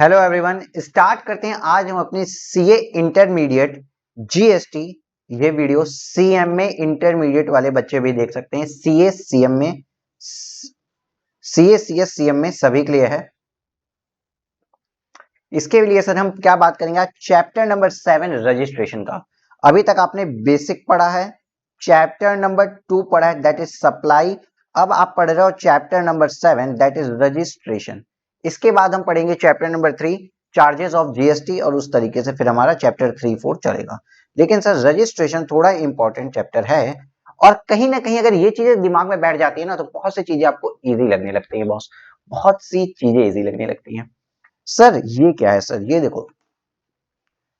Hello everyone, start करते हैं। आज हम अपनी सीए इंटरमीडिएट जीएसटी, ये वीडियो सीएमए इंटरमीडिएट वाले बच्चे भी देख सकते हैं। CA CMA CA CS CMA सभी के लिए है। इसके लिए सर हम क्या बात करेंगे आज? चैप्टर नंबर 7 रजिस्ट्रेशन का। अभी तक आपने बेसिक पढ़ा है, चैप्टर नंबर 2 पढ़ा है, दैट इज सप्लाई। अब आप पढ़ रहे हो chapter number 7, that is registration. इसके बाद हम पढ़ेंगे chapter number 3, charges of GST, और उस तरीके से फिर हमारा चैप्टर 3-4 चलेगा। लेकिन सर रजिस्ट्रेशन थोड़ा इंपॉर्टेंट चैप्टर है, और कहीं ना कहीं अगर ये चीजें दिमाग में बैठ जाती है ना, तो बहुत सी चीजें आपको इजी लगने लगती है बॉस। बहुत सी चीजें इजी लगने लगती हैं। सर ये क्या है? सर ये देखो,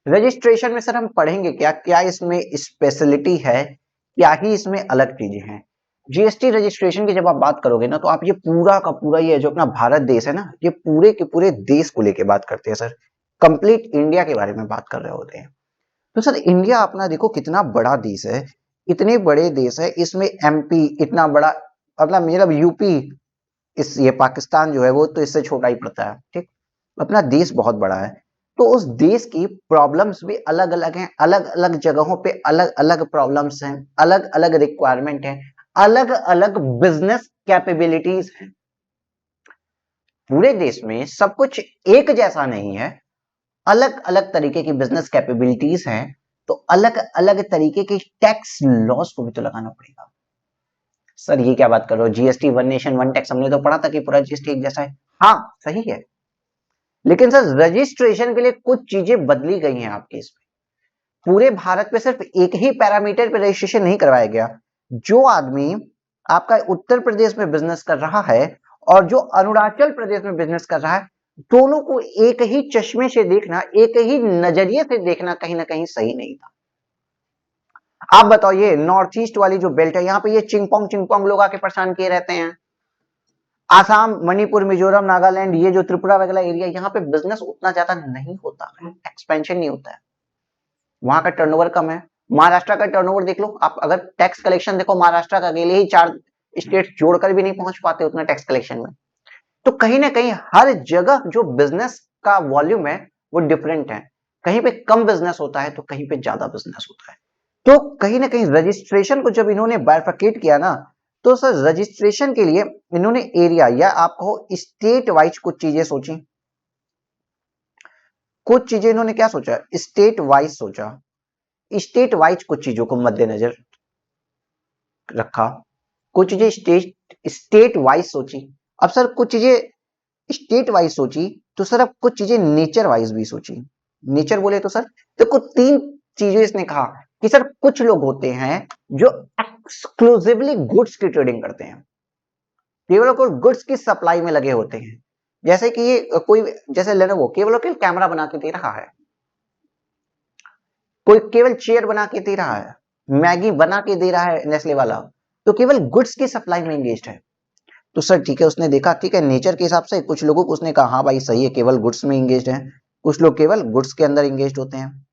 रजिस्ट्रेशन में सर हम पढ़ेंगे क्या क्या इसमें स्पेशलिटी है, क्या ही इसमें अलग चीजें हैं। जीएसटी रजिस्ट्रेशन की जब आप बात करोगे ना, तो आप ये पूरा का पूरा, ये जो अपना भारत देश है ना, ये पूरे के पूरे देश को लेके बात करते हैं सर। कंप्लीट इंडिया के बारे में बात कर रहे होते हैं। तो सर इंडिया अपना देखो कितना बड़ा देश है, इतने बड़े देश है, इसमें एमपी इतना बड़ा, मतलब यूपी, इस ये पाकिस्तान जो है वो तो इससे छोटा ही पड़ता है, ठीक। अपना देश बहुत बड़ा है, तो उस देश की प्रॉब्लम्स भी अलग अलग हैं, अलग अलग जगहों पे अलग अलग प्रॉब्लम्स हैं, अलग अलग रिक्वायरमेंट हैं, अलग अलग बिजनेस कैपेबिलिटीज हैं। पूरे देश में सब कुछ एक जैसा नहीं है, अलग अलग तरीके की बिजनेस कैपेबिलिटीज हैं, तो अलग अलग तरीके के टैक्स लॉस को भी तो लगाना पड़ेगा। सर ये क्या बात कर रहे हो? GST one nation one tax, हमने तो पढ़ा था कि पूरा जीएसटी एक जैसा है। हाँ सही है, लेकिन सर रजिस्ट्रेशन के लिए कुछ चीजें बदली गई हैं आपके इसमें। पूरे भारत में सिर्फ एक ही पैरामीटर पे रजिस्ट्रेशन नहीं करवाया गया। जो आदमी आपका उत्तर प्रदेश में बिजनेस कर रहा है और जो अरुणाचल प्रदेश में बिजनेस कर रहा है, दोनों को एक ही चश्मे से देखना, एक ही नजरिए से देखना कहीं ना कहीं सही नहीं था। आप बताओ, ये नॉर्थ ईस्ट वाली जो बेल्ट है, यहाँ पे ये चिंगपोंग लोग आके परेशान किए रहते हैं। आसाम, मणिपुर, मिजोरम, नागालैंड, ये जो त्रिपुरा वगैरह एरिया, यहाँ पे बिजनेस उतना ज्यादा नहीं होता है, एक्सपेंशन नहीं होता है, वहां का टर्नओवर कम है। महाराष्ट्र का टर्नओवर देख लो आप, अगर टैक्स कलेक्शन देखो, महाराष्ट्र का अकेले ही 4 स्टेट जोड़कर भी नहीं पहुंच पाते उतना टैक्स कलेक्शन में। तो कहीं ना कहीं हर जगह जो बिजनेस का वॉल्यूम है वो डिफरेंट है। कहीं पे कम बिजनेस होता है तो कहीं पे ज्यादा बिजनेस होता है। तो कहीं ना कहीं रजिस्ट्रेशन को जब इन्होंने बाइफरकेट किया ना, तो सर रजिस्ट्रेशन के लिए इन्होंने एरिया, या आप कहो स्टेट वाइज कुछ चीजें सोची। कुछ चीजें इन्होंने क्या सोचा? स्टेट वाइज सोचा। स्टेट वाइज कुछ चीजों को मद्देनजर रखा, कुछ चीजें स्टेट वाइज सोची। अब सर कुछ चीजें स्टेट वाइज सोची, तो सर अब कुछ चीजें नेचर वाइज भी सोची। नेचर बोले तो सर देखो, 3 चीजें इसने कहा कि सर कुछ लोग होते हैं जो एक्सक्लूसिवली गुड्स की ट्रेडिंग करते हैं, केवल गुड्स की सप्लाई में लगे होते हैं। जैसे कि ये कोई, जैसे लेनोवो केवल कैमरा बना के दे रहा है, कोई केवल चेयर बना के दे रहा है, मैगी बना के दे रहा है नेस्ले वाला, तो केवल गुड्स की सप्लाई में एंगेज्ड है। तो सर ठीक है, उसने देखा ठीक है, नेचर के हिसाब से कुछ लोगों को उसने कहा हाँ भाई सही है, केवल गुड्स में एंगेज्ड है, कुछ लोग केवल गुड्स के अंदर एंगेज्ड होते हैं।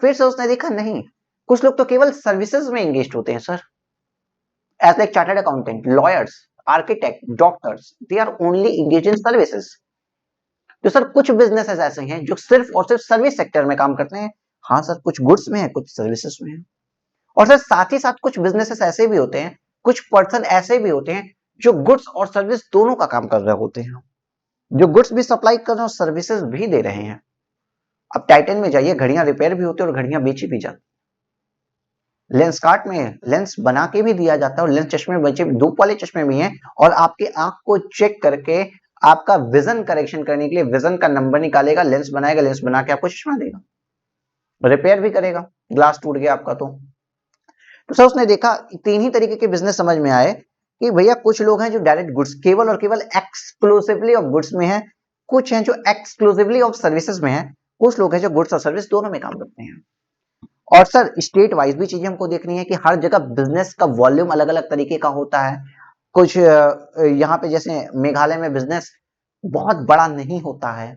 फिर से उसने देखा नहीं, कुछ लोग तो केवल सर्विसेज में एंगेज्ड होते हैं sir, as like chartered accountant, lawyers, architect, doctors, they are only engage in services. तो सर कुछ बिजनेसेस ऐसे हैं जो सिर्फ और सिर्फ सर्विस सेक्टर में काम करते हैं। हाँ सर, कुछ गुड्स में है, कुछ सर्विसेज में है। और सर साथ ही साथ कुछ बिजनेसेस ऐसे भी होते हैं, कुछ पर्सन ऐसे भी होते हैं जो गुड्स और सर्विस दोनों का काम कर रहे होते हैं, जो गुड्स भी सप्लाई कर रहे हैं और सर्विसेज भी दे रहे हैं। अब टाइटन में जाइए, घड़ियां रिपेयर भी होती है और घड़ियां बेची भी जाती है। लेंस कार्ट में लेंस बना के भी दिया जाता है, और लेंस चश्मे बचे, धूप वाले चश्मे भी हैं, और आपके आंख को चेक करके आपका विजन करेक्शन करने के लिए विजन का नंबर निकालेगा, लेंस बनाएगा, लेंस बना के आपको चश्मा देगा, रिपेयर भी करेगा, ग्लास टूट गया आपका तो सर उसने देखा 3 ही तरीके के बिजनेस समझ में आए कि भैया कुछ लोग हैं जो डायरेक्ट गुड्स, केवल और केवल एक्सक्लूसिवली ऑफ गुड्स में है, कुछ हैं जो एक्सक्लूसिवली ऑफ सर्विसेज में है, कुछ लोग हैं जो गुड्स और सर्विस दोनों में काम करते हैं। और सर स्टेट वाइज भी चीजें हमको देखनी है कि हर जगह बिजनेस का वॉल्यूम अलग अलग तरीके का होता है। कुछ यहाँ पे जैसे मेघालय में बिजनेस बहुत बड़ा नहीं होता है,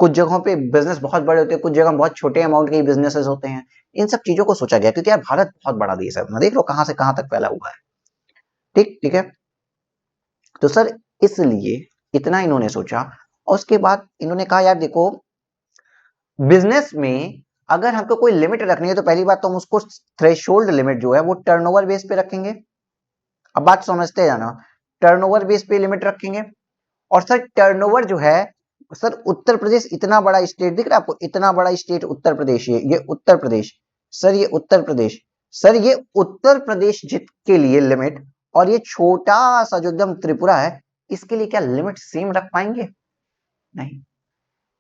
कुछ जगहों पे बिजनेस बहुत बड़े होते हैं, कुछ जगह बहुत छोटे अमाउंट के बिजनेसेस होते हैं। इन सब चीजों को सोचा गया, क्योंकि यार भारत बहुत बड़ा देश है अपना, देख लो कहां से कहां तक फैला हुआ है। ठीक ठीक है, तो सर इसलिए इतना इन्होंने सोचा। और उसके बाद इन्होंने कहा यार देखो बिजनेस में अगर हमको कोई लिमिट रखनी है तो पहली बात तो हम उसको थ्रेशोल्ड लिमिट जो है वो टर्नओवर बेस पे रखेंगे। अब बात समझते जाना, टर्नओवर बेस पे लिमिट रखेंगे। और सर टर्नओवर जो है, सर उत्तर प्रदेश इतना बड़ा स्टेट दिख रहा है आपको, इतना बड़ा स्टेट उत्तर प्रदेश, ये उत्तर प्रदेश, सर ये उत्तर प्रदेश, सर ये उत्तर प्रदेश जित के लिए लिमिट और ये छोटा सा जो एकदम त्रिपुरा है इसके लिए क्या लिमिट सेम रख पाएंगे? नहीं।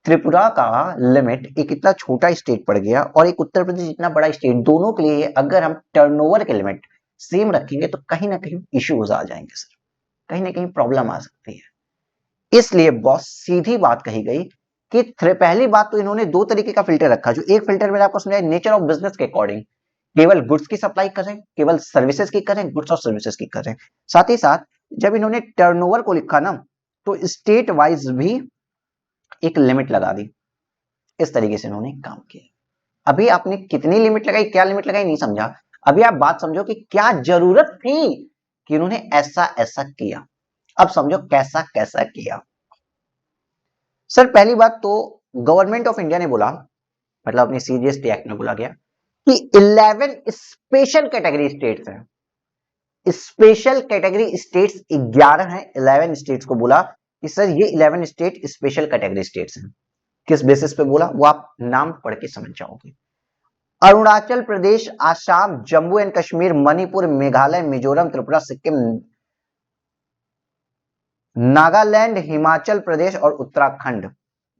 त्रिपुरा का लिमिट एक इतना छोटा स्टेट पड़ गया और एक उत्तर प्रदेश इतना बड़ा स्टेट, दोनों के लिए अगर हम टर्नओवर के लिमिट सेम रखेंगे तो कहीं ना कहीं इश्यूज आ जाएंगे सर, कहीं ना कहीं प्रॉब्लम आ सकती है। इसलिए बॉस सीधी बात कही गई कि पहली बात तो इन्होंने दो तरीके का फिल्टर रखा। जो एक फिल्टर मैंने आपको समझाया नेचर ऑफ बिजनेस के अकॉर्डिंग, केवल गुड्स की सप्लाई करें, केवल सर्विसेज की करें, गुड्स और सर्विसेज की करें। साथ ही साथ जब इन्होंने टर्नओवर को लिखा ना तो स्टेट वाइज भी एक लिमिट लगा दी। इस तरीके से इन्होंने काम किया। अभी आपने कितनी लिमिट लगाई, क्या लिमिट लगाई नहीं समझा। अभी आप बात समझो कि क्या जरूरत थी कि उन्होंने ऐसा ऐसा किया। अब समझो कैसा कैसा किया। सर पहली बात तो गवर्नमेंट ऑफ इंडिया ने बोला, मतलब अपनी सीजीएसटी एक्ट में बोला गया कि 11 स्पेशल कैटेगरी स्टेट्स हैं। स्पेशल कैटेगरी स्टेट्स 11 हैं। 11 स्टेट्स को बोला कि सर ये 11 स्टेट स्पेशल कैटेगरी स्टेट्स हैं। किस बेसिस पे बोला वो आप नाम पढ़ के समझ जाओगे। अरुणाचल प्रदेश, आसाम, जम्मू एंड कश्मीर, मणिपुर, मेघालय, मिजोरम, त्रिपुरा, सिक्किम, नागालैंड, हिमाचल प्रदेश और उत्तराखंड,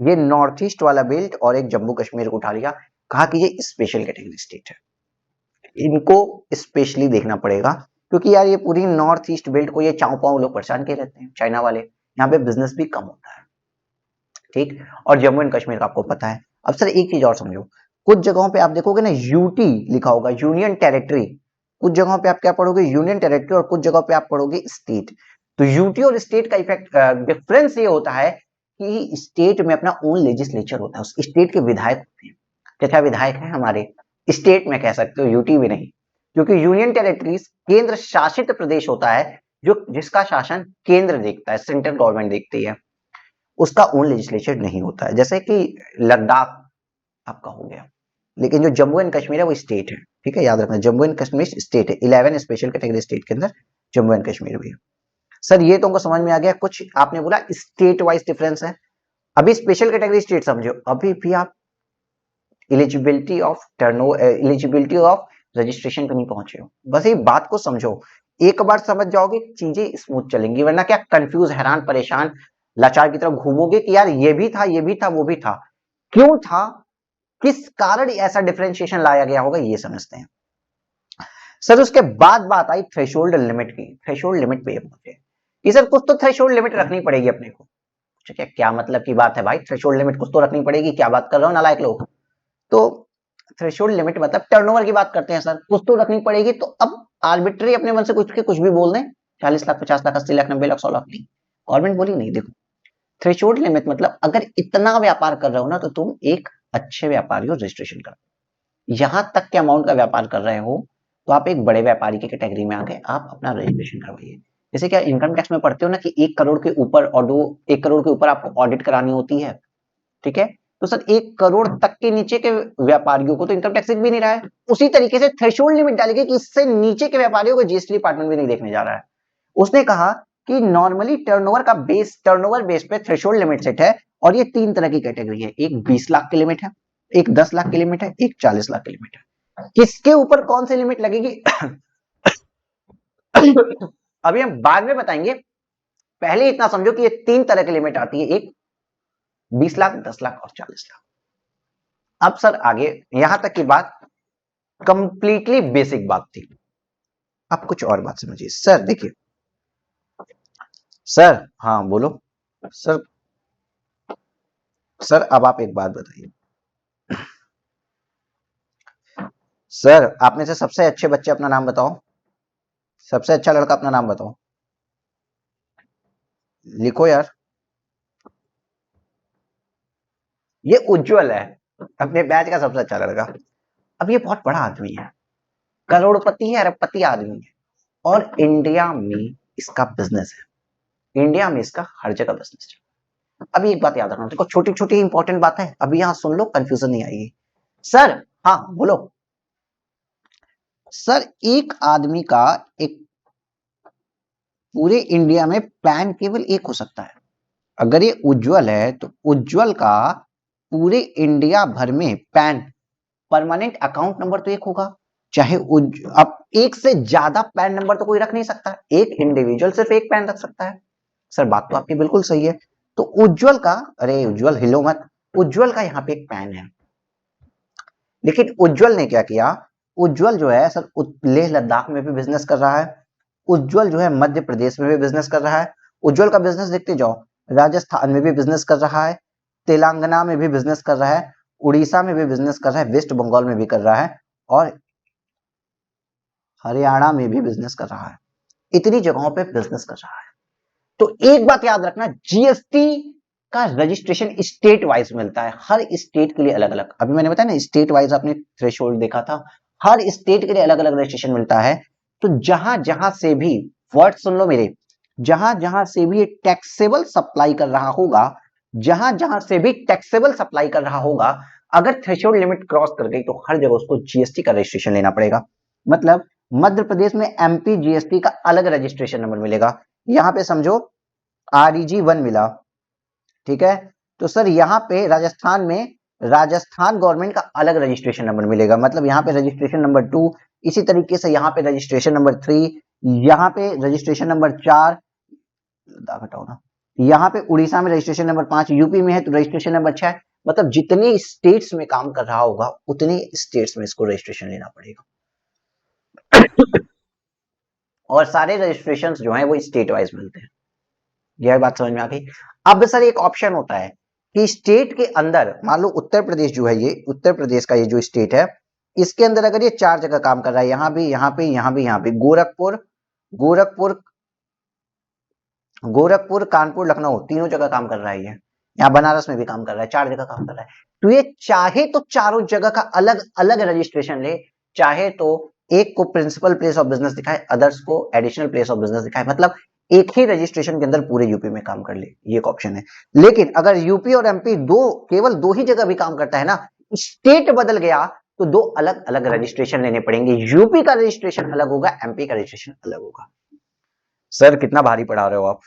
ये नॉर्थ ईस्ट वाला बेल्ट और एक जम्मू कश्मीर को उठा लिया। कहा कि ये स्पेशल कैटेगरी स्टेट है, इनको स्पेशली देखना पड़ेगा क्योंकि यार ये पूरी नॉर्थ ईस्ट बेल्ट को ये चाव पाव लोग परेशान किए रहते हैं, चाइना वाले, यहाँ पे बिजनेस भी कम होता है। ठीक, और जम्मू एंड कश्मीर का आपको पता है। अब सर एक चीज और समझो, कुछ जगहों पे आप देखोगे ना यूटी लिखा होगा, यूनियन टेरिटरी। कुछ जगहों पे आप क्या पढ़ोगे, यूनियन टेरिटरी, और कुछ जगहों पे आप पढ़ोगे स्टेट। तो यूटी और स्टेट का इफेक्ट डिफरेंस ये होता है कि स्टेट में अपना ओन लेजिस्लेचर होता है, उस स्टेट के विधायक होते हैं। क्या विधायक है हमारे स्टेट में, कह सकते हो यूटी भी नहीं, क्योंकि यूनियन टेरिटरीज केंद्र शासित प्रदेश होता है जो जिसका शासन केंद्र देखता है, सेंट्रल गवर्नमेंट देखती है, उसका ओन लेजिस्लेचर नहीं होता है। जैसे कि लद्दाख आपका हो गया, लेकिन जो जम्मू एंड कश्मीर है वो स्टेट है। ठीक है, याद रखना जम्मू एंड कश्मीर स्टेट है। 11 स्पेशल कैटेगरी स्टेट के अंदर जम्मू एंड कश्मीर भी है। सर ये तुमको समझ में आ गया। कुछ आपने बोला स्टेट वाइज डिफरेंस है। अभी स्पेशल कैटेगरी स्टेट समझो, अभी भी आप eligibility of eligibility of registration पे नहीं पहुंचे हो। बस ये बात को समझो, एक बार समझ जाओगे चीजें स्मूथ चलेंगी, वरना क्या कंफ्यूज, हैरान, परेशान, लाचार की तरफ घूमोगे कि यार ये भी था, ये भी था, वो भी था, क्यों था, किस कारण ऐसा डिफरेंशिएशन लाया गया होगा, ये समझते हैं। सर उसके बाद बात आई थ्रेशोल्ड लिमिट की। थ्रेशोल्ड लिमिट पे पहुंचे कि सर कुछ तो थ्रेशोल्ड लिमिट रखनी पड़ेगी अपने को। क्या क्या मतलब की बात है भाई, थ्रेशोल्ड लिमिट कुछ तो रखनी पड़ेगी, क्या बात कर रहे हो नालायक लोग। तो थ्रेशोल्ड लिमिट मतलब टर्नओवर की बात करते हैं सर, कुछ तो रखनी पड़ेगी। तो अब आर्बिट्री अपने मन से कुछ के कुछ भी बोल दें, 40 लाख, 50 लाख, 80 लाख, 90 लाख, 100 लाख, नहीं। गवर्नमेंट बोली नहीं, देखो थ्रेशोल्ड लिमिट मतलब अगर इतना व्यापार कर रहे हो ना तो तुम एक अच्छे व्यापारी हो, रजिस्ट्रेशन करो। यहां तक के अमाउंट का व्यापार कर रहे हो तो आप एक बड़े व्यापारी की कैटेगरी में आके आप अपना रजिस्ट्रेशन करवाइए। जैसे क्या इनकम टैक्स में पढ़ते हो ना कि 1 करोड़ के ऊपर और 1 करोड़ के ऊपर आपको ऑडिट करानी होती है। ठीक है, तो सर 1 करोड़ तक के नीचे के व्यापारियों को तो इनकम टैक्स भी नहीं रहा है। उसी तरीके से थ्रेशोल्ड लिमिट डालेगी कि इससे नीचे के व्यापारियों को जीएसटी डिपार्टमेंट भी नहीं देखने जा रहा है। उसने कहा कि नॉर्मली टर्नओवर बेस पे थ्रेशोल्ड लिमिट सेट है और ये 3 तरह की कैटेगरी है। एक 20 लाख की लिमिट है, एक 10 लाख की लिमिट है, एक 40 लाख की लिमिट है। किसके ऊपर कौन सी लिमिट लगेगी अभी हम बाद में बताएंगे। पहले इतना समझो कि ये 3 तरह की लिमिट आती है, एक 20 लाख, 10 लाख और 40 लाख। अब सर आगे यहां तक की बात कंप्लीटली बेसिक बात थी। अब कुछ और बात समझिए सर। देखिए सर, हाँ बोलो सर। सर अब आप एक बात बताइए सर, आप में से सबसे अच्छे बच्चे अपना नाम बताओ, सबसे अच्छा लड़का अपना नाम बताओ, लिखो यार। ये उज्जवल है, अपने बैच का सबसे अच्छा लड़का। अब ये बहुत बड़ा आदमी है, करोड़पति है, अरबपति आदमी है, और इंडिया में इसका बिजनेस है, इंडिया में इसका हर जगह बिजनेस है। अभी एक बात याद रखना, देखो छोटी छोटी इंपॉर्टेंट बात है, अभी यहां सुन लो, कंफ्यूजन नहीं आएगी। सर हाँ बोलो। सर एक आदमी का एक पूरे इंडिया में पैन केवल एक हो सकता है। अगर ये उज्जवल है तो उज्जवल का पूरे इंडिया भर में पैन परमानेंट अकाउंट नंबर तो एक होगा। चाहे अब एक से ज्यादा पैन नंबर तो कोई रख नहीं सकता, एक इंडिविजुअल सिर्फ एक पैन रख सकता है। सर बात तो आपकी बिल्कुल सही है। तो उज्जवल का, अरे उज्जवल हिलो मत, उज्जवल का यहाँ पे एक पैन है। लेकिन उज्जवल ने क्या किया, उज्जवल जो है सर लेह लद्दाख में भी बिजनेस कर रहा है, उज्जवल जो है मध्य प्रदेश में भी बिजनेस कर रहा है। उज्जवल का बिजनेस देखते जाओ, राजस्थान में भी बिजनेस कर रहा है, तेलंगाना में भी बिजनेस कर रहा है, उड़ीसा में भी बिजनेस कर रहा है, वेस्ट बंगाल में भी कर रहा है, और हरियाणा में भी बिजनेस कर रहा है। इतनी जगहों पे बिजनेस कर रहा है। तो एक बात याद रखना, जीएसटी का रजिस्ट्रेशन स्टेट वाइज मिलता है, हर स्टेट के लिए अलग अलग। अभी मैंने बताया ना स्टेट वाइज आपने थ्रेशोल्ड देखा था, हर स्टेट के लिए अलग अलग रजिस्ट्रेशन मिलता है। तो जहां जहां से भी, वर्ड सुन लो मेरे, जहां जहां से भी टैक्सेबल सप्लाई कर रहा होगा, जहां जहां से भी टैक्सेबल सप्लाई कर रहा होगा, अगर थ्रेशोल्ड लिमिट क्रॉस कर गई तो हर जगह उसको जीएसटी का रजिस्ट्रेशन लेना पड़ेगा। मतलब मध्य प्रदेश में एमपी जीएसटी का अलग रजिस्ट्रेशन नंबर मिलेगा। यहां पे समझो REG 1 मिला, ठीक है। तो सर यहाँ पे राजस्थान में राजस्थान गवर्नमेंट का अलग रजिस्ट्रेशन नंबर मिलेगा, मतलब यहाँ पे रजिस्ट्रेशन नंबर 2, इसी तरीके से यहाँ पे रजिस्ट्रेशन नंबर 3, यहाँ पे रजिस्ट्रेशन नंबर 4, हटाओ ना, यहाँ पे उड़ीसा में रजिस्ट्रेशन नंबर 5, यूपी में है तो रजिस्ट्रेशन नंबर 6। मतलब जितने स्टेट्स में काम कर रहा होगा उतने स्टेट्स में इसको रजिस्ट्रेशन लेना पड़ेगा। और सारे रजिस्ट्रेशन जो है वो स्टेट वाइज मिलते हैं। यह बात समझ में आ गई। अब सर एक ऑप्शन होता है कि स्टेट के अंदर, मान लो उत्तर प्रदेश जो है, ये उत्तर प्रदेश का ये जो स्टेट है, इसके अंदर अगर ये 4 जगह काम कर रहा है, यहां भी, यहां पे, यहां भी, यहां पे, गोरखपुर गोरखपुर गोरखपुर कानपुर लखनऊ, तीनों जगह काम कर रहा है, ये यहाँ बनारस में भी काम कर रहा है, 4 जगह काम कर रहा है। तो ये चाहे तो चारों जगह का अलग अलग रजिस्ट्रेशन ले, चाहे तो एक को प्रिंसिपल प्लेस ऑफ बिजनेस दिखाए, अदर्स को एडिशनल प्लेस ऑफ बिजनेस दिखाए, मतलब एक ही रजिस्ट्रेशन के अंदर पूरे यूपी में काम कर ले, ये एक ऑप्शन है। लेकिन अगर यूपी और एमपी केवल 2 ही जगह भी काम करता है ना, स्टेट बदल गया तो 2 अलग अलग रजिस्ट्रेशन लेने पड़ेंगे, यूपी का रजिस्ट्रेशन अलग होगा, एमपी का रजिस्ट्रेशन अलग होगा। सर कितना भारी पढ़ा रहे हो आप,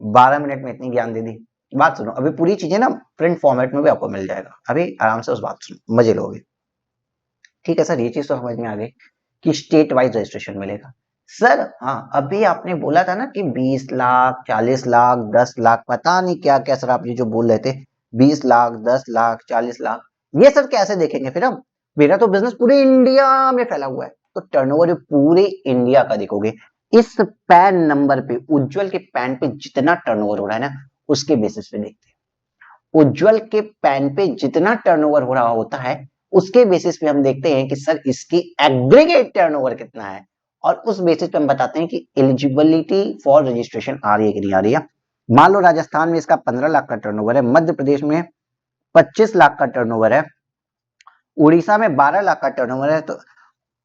12 मिनट में इतनी ज्ञान दे दी। बात सुनो, अभी पूरी चीजें ना प्रिंट फॉर्मेट में भी आपको मिल जाएगा, अभी आराम से उस बात सुनो, मजे लोगे। ठीक है सर, ये चीज तो समझ में आ गई कि स्टेट वाइज रजिस्ट्रेशन मिलेगा। सर हाँ, अभी आपने बोला था ना कि 20 लाख 40 लाख 10 लाख, पता नहीं क्या क्या सर आप ये जो बोल रहे थे, 20 लाख 10 लाख 40 लाख, ये सर कैसे देखेंगे फिर हम? मेरा तो बिजनेस पूरे इंडिया में फैला हुआ है, तो टर्नओवर पूरे इंडिया का देखोगे। इस पैन नंबर पे, उज्जवल के पैन पे जितना टर्नओवर हो रहा है ना, उसके बेसिस पे देखते हैं। उज्जवल के पैन पे जितना टर्नओवर हो रहा होता है, उसके बेसिस पे हम देखते हैं कि सर इसकी एग्रीगेट टर्नओवर कितना है, और उस बेसिस पे हम बताते हैं कि एलिजिबिलिटी फॉर रजिस्ट्रेशन आ रही है कि नहीं आ रही है। मान लो राजस्थान में इसका 15 लाख का टर्नओवर है, मध्य प्रदेश में 25 लाख का टर्नओवर है, उड़ीसा में 12 लाख का टर्नओवर है, तो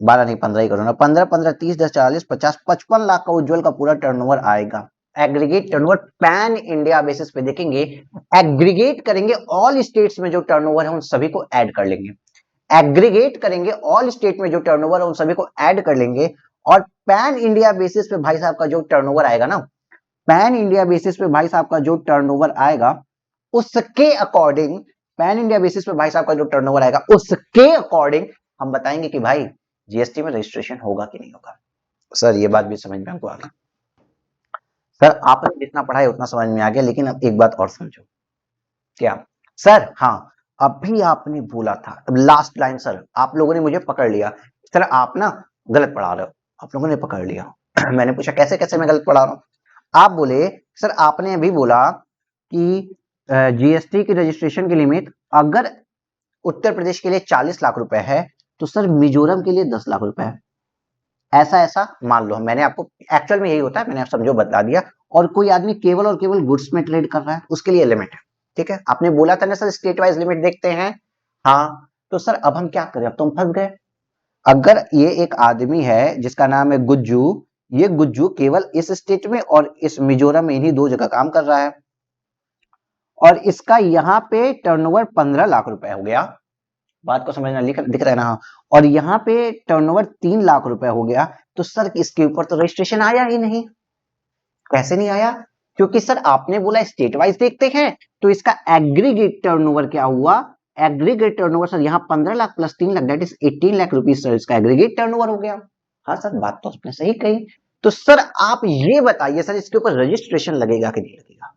12 नहीं 15 ही करो ना, 15 15 30 10 40 50 55 लाख का उज्जवल का पूरा टर्नओवर आएगा। Aggregate turnover pan India basis पे देखेंगे, एग्रीगेट करेंगे, ऑल स्टेट्स में जो टर्नओवर है उन सभी को ऐड कर लेंगे, एग्रीगेट करेंगे, ऑल स्टेट में जो टर्नओवर है उन सभी को ऐड कर लेंगे, और पैन इंडिया बेसिस पे भाई साहब का जो टर्नओवर आएगा ना, पैन इंडिया बेसिस पे भाई साहब का जो टर्नओवर आएगा, उसके अकॉर्डिंग, पैन इंडिया बेसिस पे भाई साहब का जो टर्नओवर आएगा उसके अकॉर्डिंग हम बताएंगे कि भाई जीएसटी में रजिस्ट्रेशन होगा कि नहीं होगा। सर ये बात भी समझ में आपको आ गई? सर आपने जितना पढ़ा है उतना समझ में आ गया, लेकिन अब एक बात और समझो। क्या? सर हाँ, अभी आपने बोला था, अब लास्ट लाइन सर आप लोगों ने मुझे पकड़ लिया, सर आप ना गलत पढ़ा रहे हो, आप लोगों ने पकड़ लिया। मैंने पूछा कैसे कैसे मैं गलत पढ़ा रहा हूँ, आप बोले सर आपने अभी बोला कि जीएसटी की रजिस्ट्रेशन की लिमिट अगर उत्तर प्रदेश के लिए 40 लाख रुपए है, तो सर मिजोरम के लिए 10 लाख रुपए है, ऐसा ऐसा मान लो। मैंने आपको, एक्चुअल में यही होता है, मैंने आप समझो बता दिया। और कोई आदमी केवल और केवल गुड्स में ट्रेड कर रहा है, उसके लिए लिमिट है, ठीक है। आपने बोला था ना सर स्टेट वाइज लिमिट देखते हैं, हाँ। तो सर अब हम क्या करें, अब तो हम फंस गए। अगर ये एक आदमी है जिसका नाम है गुज्जू, ये गुज्जू केवल इस स्टेट में और इस मिजोरम में इन्हीं 2 जगह काम कर रहा है, और इसका यहाँ पे टर्नओवर 15 लाख रुपए हो गया, बात को समझना दिख रहा है ना। और यहाँ पे टर्नओवर 3 लाख रुपए हो गया, तो सर इसके ऊपर तो रजिस्ट्रेशन आया ही नहीं। कैसे नहीं आया? क्योंकि सर आपने बोला स्टेट वाइज देखते हैं, तो इसका एग्रीगेट टर्नओवर क्या हुआ? एग्रीगेट टर्नओवर सर यहाँ 15 lakh plus 3 lakh that is 18 lakh rupees sir, इसका एग्रीगेट टर्नओवर हो गया। हाँ सर, बात तो आपने सही कही। तो सर आप ये बताइए सर, इसके ऊपर रजिस्ट्रेशन लगेगा कि नहीं लगेगा?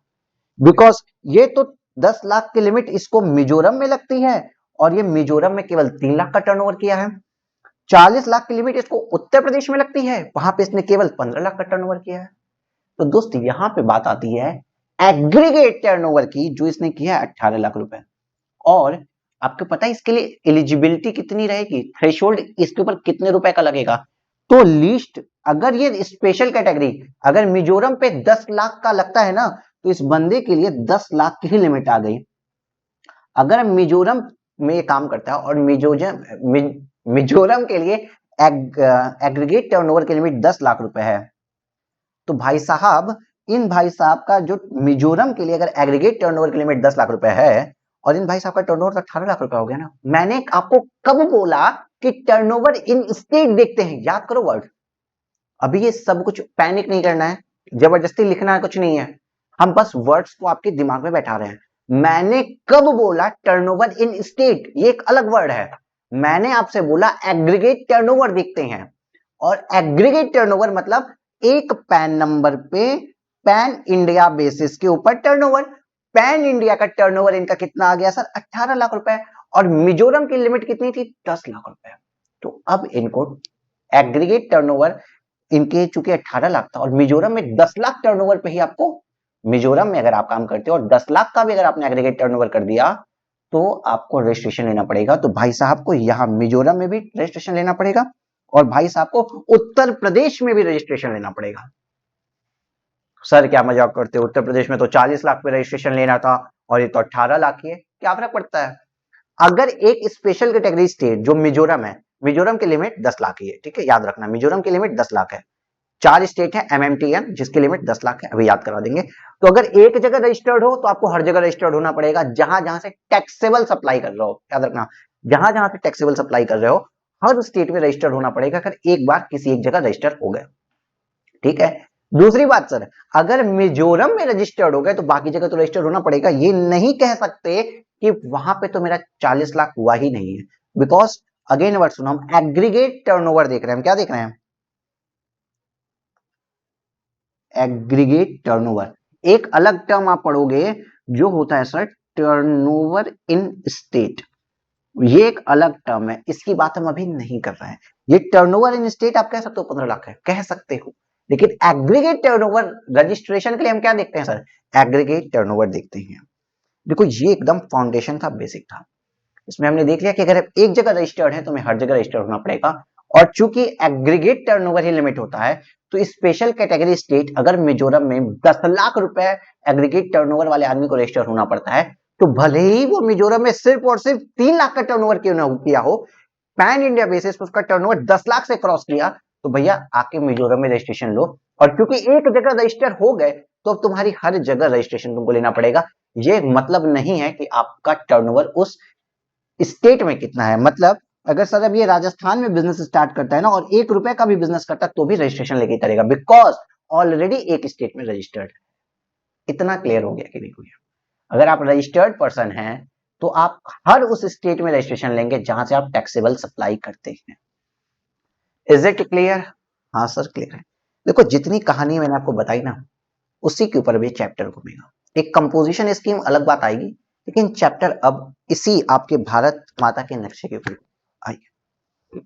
बिकॉज ये तो 10 लाख की लिमिट इसको मिजोरम में लगती है, और ये मिजोरम में केवल 3 लाख का टर्नओवर किया है। 40 लाख की लिमिट इसको उत्तर प्रदेश में लगती है, वहां पे इसने केवल 15 लाख का टर्नओवर किया है। तो दोस्त यहाँ पे बात आती है एग्रीगेट टर्नओवर की, जो इसने किया है 18 लाख रुपए। और आपको पता है इसके लिए एलिजिबिलिटी कितनी रहेगी, थ्रेशोल्ड इसके ऊपर कितने रुपए का लगेगा? तो लीस्ट, अगर ये स्पेशल कैटेगरी अगर मिजोरम पे 10 लाख का लगता है ना, तो इस बंदे के लिए 10 लाख की ही लिमिट आ गई। अगर मिजोरम में ये काम करता है और मिजोरम के लिए एग्रीगेट टर्नओवर की लिमिट 10 लाख रुपए है, तो भाई साहब इन भाई साहब का जो मिजोरम के लिए अगर एग्रीगेट टर्नओवर की लिमिट 10 लाख रुपए है, और इन भाई साहब का टर्नओवर 18 लाख रुपए हो गया ना। मैंने आपको कब बोला कि टर्नओवर इन स्टेट देखते हैं? याद करो वर्ड। अभी ये सब कुछ पैनिक नहीं करना है, जबरदस्ती लिखना है कुछ नहीं है, हम बस वर्ड्स को आपके दिमाग में बैठा रहे हैं। मैंने कब बोला टर्नओवर इन स्टेट? ये एक अलग वर्ड है। मैंने आपसे बोला एग्रीगेट टर्नओवर देखते हैं, और एग्रीगेट टर्नओवर मतलब एक पैन नंबर पे पैन इंडिया बेसिस के ऊपर टर्नओवर। पैन इंडिया का टर्नओवर इनका कितना आ गया सर? 18 लाख रुपए, और मिजोरम की लिमिट कितनी थी? 10 लाख रुपए। तो अब इनको एग्रीगेट टर्नओवर इनके चूंकि 18 लाख था, और मिजोरम में 10 लाख टर्नओवर पे ही आपको, मिजोरम में अगर आप काम करते हो और 10 लाख का भी अगर आपने एग्रीगेट टर्नओवर कर दिया, तो आपको रजिस्ट्रेशन लेना पड़ेगा। तो भाई साहब को यहां मिजोरम में भी रजिस्ट्रेशन लेना पड़ेगा, और भाई साहब को उत्तर प्रदेश में भी रजिस्ट्रेशन लेना पड़ेगा। सर क्या मजाक करते हो, उत्तर प्रदेश में तो 40 लाख पे रजिस्ट्रेशन लेना था, और ये तो 18 लाख ही है, क्या फर्क पड़ता है? अगर एक स्पेशल कैटेगरी स्टेट जो मिजोरम है, मिजोरम की लिमिट 10 लाख ही है, ठीक है, याद रखना मिजोरम की लिमिट 10 लाख है। 4 स्टेट है MMTN जिसकी लिमिट 10 लाख है, अभी याद करा देंगे। तो अगर एक जगह रजिस्टर्ड हो, तो आपको हर जगह रजिस्टर्ड होना पड़ेगा जहां जहां से टैक्सेबल सप्लाई कर रहे हो। याद रखना, जहां जहां से टैक्सेबल सप्लाई कर रहे हो हर स्टेट में रजिस्टर्ड होना पड़ेगा, अगर एक बार किसी एक जगह रजिस्टर हो गए, ठीक है। दूसरी बात सर, अगर मिजोरम में रजिस्टर्ड हो गए तो बाकी जगह तो रजिस्टर्ड होना पड़ेगा। ये नहीं कह सकते कि वहां पे तो मेरा 40 लाख हुआ ही नहीं है, बिकॉज अगेन वर्ड सुनो, हम एग्रीगेट टर्नओवर देख रहे हैं। हम क्या देख रहे हैं? Aggregate turnover. एक अलग टर्म आप पढ़ोगे जो होता है सर टर्नओवर इन स्टेट, ये एक अलग टर्म है, इसकी बात हम अभी नहीं कर रहे हैं। ये टर्नओवर इन स्टेट आप कह सकते हो 15 लाख है, कह सकते हो, लेकिन एग्रीगेट टर्नओवर रजिस्ट्रेशन के लिए हम क्या देखते हैं सर? एग्रीगेट टर्नओवर देखते हैं। देखो ये एकदम फाउंडेशन था, बेसिक था। इसमें हमने देख लिया कि अगर एक जगह रजिस्टर्ड है तो हमें हर जगह रजिस्टर्ड होना पड़ेगा, और चूंकि एग्रीगेट टर्नओवर ही लिमिट होता है, तो स्पेशल कैटेगरी स्टेट अगर मिजोरम में 10 लाख रुपए एग्रीगेट टर्नओवर वाले आदमी को रजिस्टर होना पड़ता है, तो भले ही वो मिजोरम में सिर्फ और सिर्फ 3 लाख का टर्नओवर क्यों ना किया हो, पैन इंडिया बेसिस पर उसका टर्नओवर 10 लाख से क्रॉस किया, तो भैया आके मिजोरम में रजिस्ट्रेशन लो। और क्योंकि एक जगह रजिस्टर हो गए, तो अब तुम्हारी हर जगह रजिस्ट्रेशन तुमको लेना पड़ेगा। ये मतलब नहीं है कि आपका टर्नओवर उस स्टेट में कितना है। मतलब अगर सर अब ये राजस्थान में बिजनेस स्टार्ट करता है ना, और 1 रुपए का भी बिजनेस करता है, तो भी रजिस्ट्रेशन लेके करेगा, बिकॉज ऑलरेडी एक स्टेट में रजिस्टर्ड। इतना क्लियर हो गया कि नहीं हुआ? अगर आप रजिस्टर्ड पर्सन हैं, तो आप हर उस स्टेट में रजिस्ट्रेशन लेंगे जहां से आप टैक्सेबल सप्लाई करते हैं। Is it clear? हाँ सर क्लियर है। देखो जितनी कहानी मैंने आपको बताई ना, उसी के ऊपर भी चैप्टर घूमेगा। एक कंपोजिशन स्कीम अलग बात आएगी, लेकिन चैप्टर अब इसी आपके भारत माता के नक्शे के ऊपर आइए।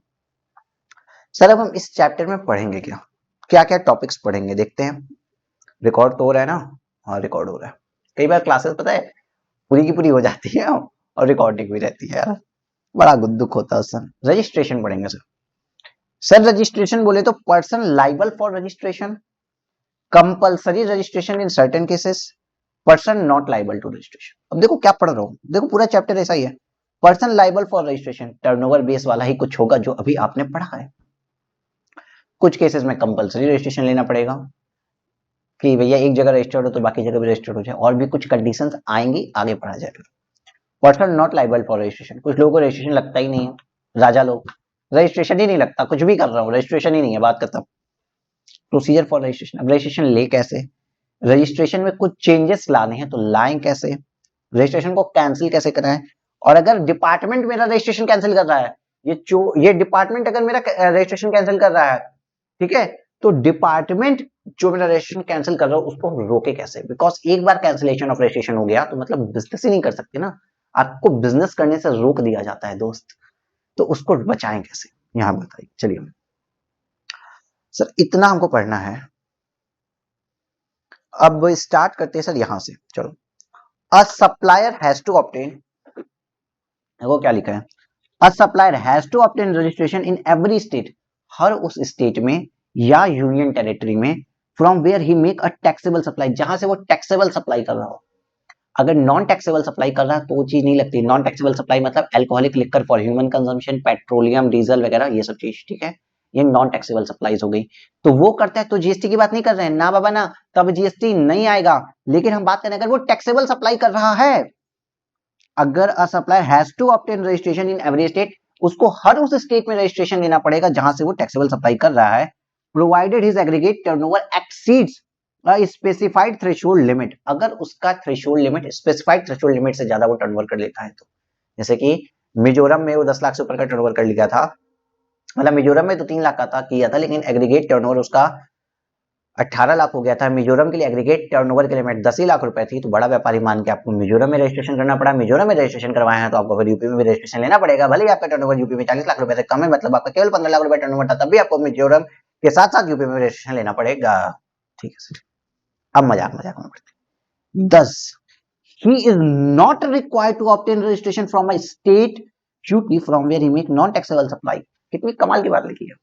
सर अब हम इस चैप्टर में पढ़ेंगे क्या क्या क्या टॉपिक्स पढ़ेंगे, देखते हैं। रिकॉर्ड तो हो रहा है ना? हाँ रिकॉर्ड हो रहा है। कई बार क्लासेस पता है पूरी की पूरी हो जाती है और रिकॉर्डिंग भी रहती है यार, बड़ा दुख होता है सर। रजिस्ट्रेशन पढ़ेंगे सर। सर रजिस्ट्रेशन बोले तो person liable for registration, compulsory registration in certain cases, person not liable to registration. अब देखो क्या पढ़ रहा हूं, देखो पूरा चैप्टर ऐसा ही है। Person liable for registration turnover base वाला ही कुछ होगा जो अभी आपने पढ़ा है। कुछ केसेस में कंपल्सरी रजिस्ट्रेशन लेना पड़ेगा, कि भैया एक जगह रजिस्टर्ड हो तो बाकी जगह भी रजिस्टर्ड हो जाए, और भी कुछ कंडीशंस आएंगी, आगे पढ़ा जाएगा। Person not liable for registration, कुछ लोगों को रजिस्ट्रेशन लगता ही नहीं है, राजा लोग रजिस्ट्रेशन ही नहीं लगता, कुछ भी कर रहा हूँ रजिस्ट्रेशन ही नहीं है, बात करता। प्रोसीजर फॉर रजिस्ट्रेशन, अब रजिस्ट्रेशन ले कैसे, रजिस्ट्रेशन में कुछ चेंजेस लाने हैं तो लाएं कैसे, रजिस्ट्रेशन को कैंसिल कैसे कराएं, और अगर डिपार्टमेंट मेरा रजिस्ट्रेशन कैंसिल कर रहा है, ये डिपार्टमेंट अगर मेरा रजिस्ट्रेशन कैंसिल कर रहा है, ठीक है, तो डिपार्टमेंट जो मेरा रजिस्ट्रेशन कैंसिल कर रहा है उसको रोके कैसे, बिकॉज एक बार कैंसिलेशन ऑफ रजिस्ट्रेशन हो गया तो मतलब बिजनेस ही नहीं कर सकते ना, आपको बिजनेस करने से रोक दिया जाता है दोस्त, तो उसको बचाएं कैसे, यहां बताइए। चलिए सर इतना हमको पढ़ना है, अब स्टार्ट करते हैं सर यहां से। चलो, a supplier has to obtain, वो क्या लिखा है, a supplier has to obtain registration in every state, हर उस स्टेट में या यूनियन टेरिटरी में, from where he make a taxable supply, जहां से वो टैक्सेबल सप्लाई कर रहा हो। अगर नॉन टैक्सेबल सप्लाई कर रहा है तो वो चीज नहीं लगती। नॉन टैक्सेबल सप्लाई मतलब alcoholic liquor for human consumption, petroleum, diesel वगैरह ये सब चीज, ठीक है, ये नॉन टैक्सेबल सप्लाईज हो गई। तो वो करता है तो जीएसटी की बात नहीं कर रहे हैं ना बाबा ना, तब जीएसटी नहीं आएगा। लेकिन हम बात करें अगर वो टैक्सेबल सप्लाई कर रहा है, अगर a supplier has to obtain registration in every state, उसको हर उस स्टेट में रजिस्ट्रेशन लेना पड़ेगा जहां से वो टैक्सेबल सप्लाई कर रहा है, provided his aggregate turnover exceeds specified threshold limit, अगर उसका threshold limit specified threshold limit से ज्यादा वो टर्नओवर कर लेता है तो, जैसे कि मिजोरम में वो 10 लाख से ऊपर का टर्नओवर कर लिया था, मतलब मिजोरम में तो 3 लाख का था किया था, लेकिन एग्रीगेट टर्नओवर उसका 18 लाख हो गया था। मिजोरम के लिए एग्रीगेट टर्नओवर की लिमिट 10 ही लाख रुपए थी, तो बड़ा व्यापारी मान के आपको मिजोरम में रजिस्ट्रेशन करना पड़ा। मिजोरम में रजिस्ट्रेशन करवाया है तो आपको फिर यूपी में भी रजिस्ट्रेशन लेना पड़ेगा, भले ही आपका टर्नओवर यूपी में 40 लाख रुपए से कम है, मतलब आपका केवल 15 लाख रुपए टर्नओवर था, तब भी आपको मिजोरम के साथ साथ यूपी में रजिस्ट्रेशन लेना पड़ेगा। ठीक है सर, अब मजाक मजाक में पड़ते। 10, he is not required to obtain registration from a state UT from where he make non taxable supply। कितनी कमाल की बात लिखी है,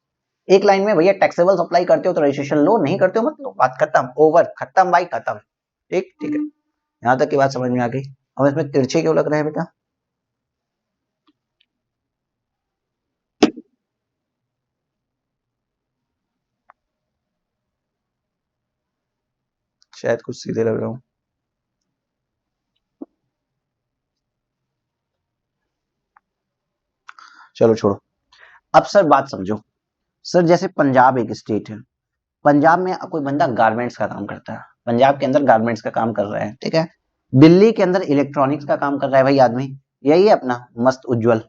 एक लाइन में, भैया टैक्सेबल सप्लाई करते हो तो रजिस्ट्रेशन लो, नहीं करते हो मत लो, बात खत्म, ओवर, खत्म भाई खत्म। ठीक ठीक है, यहां तक की बात समझ में आ गई। अब इसमें तिरछे क्यों लग रहे हैं बेटा, शायद कुछ सीधे लग रहा हूं। चलो छोड़ो, अब सर बात समझो। सर जैसे पंजाब एक स्टेट है, पंजाब में कोई बंदा गारमेंट्स का काम करता है, पंजाब के अंदर गारमेंट्स का काम कर रहा है, ठीक है, दिल्ली के अंदर इलेक्ट्रॉनिक्स का काम कर रहा है भाई आदमी, यही है अपना मस्त उज्जवल,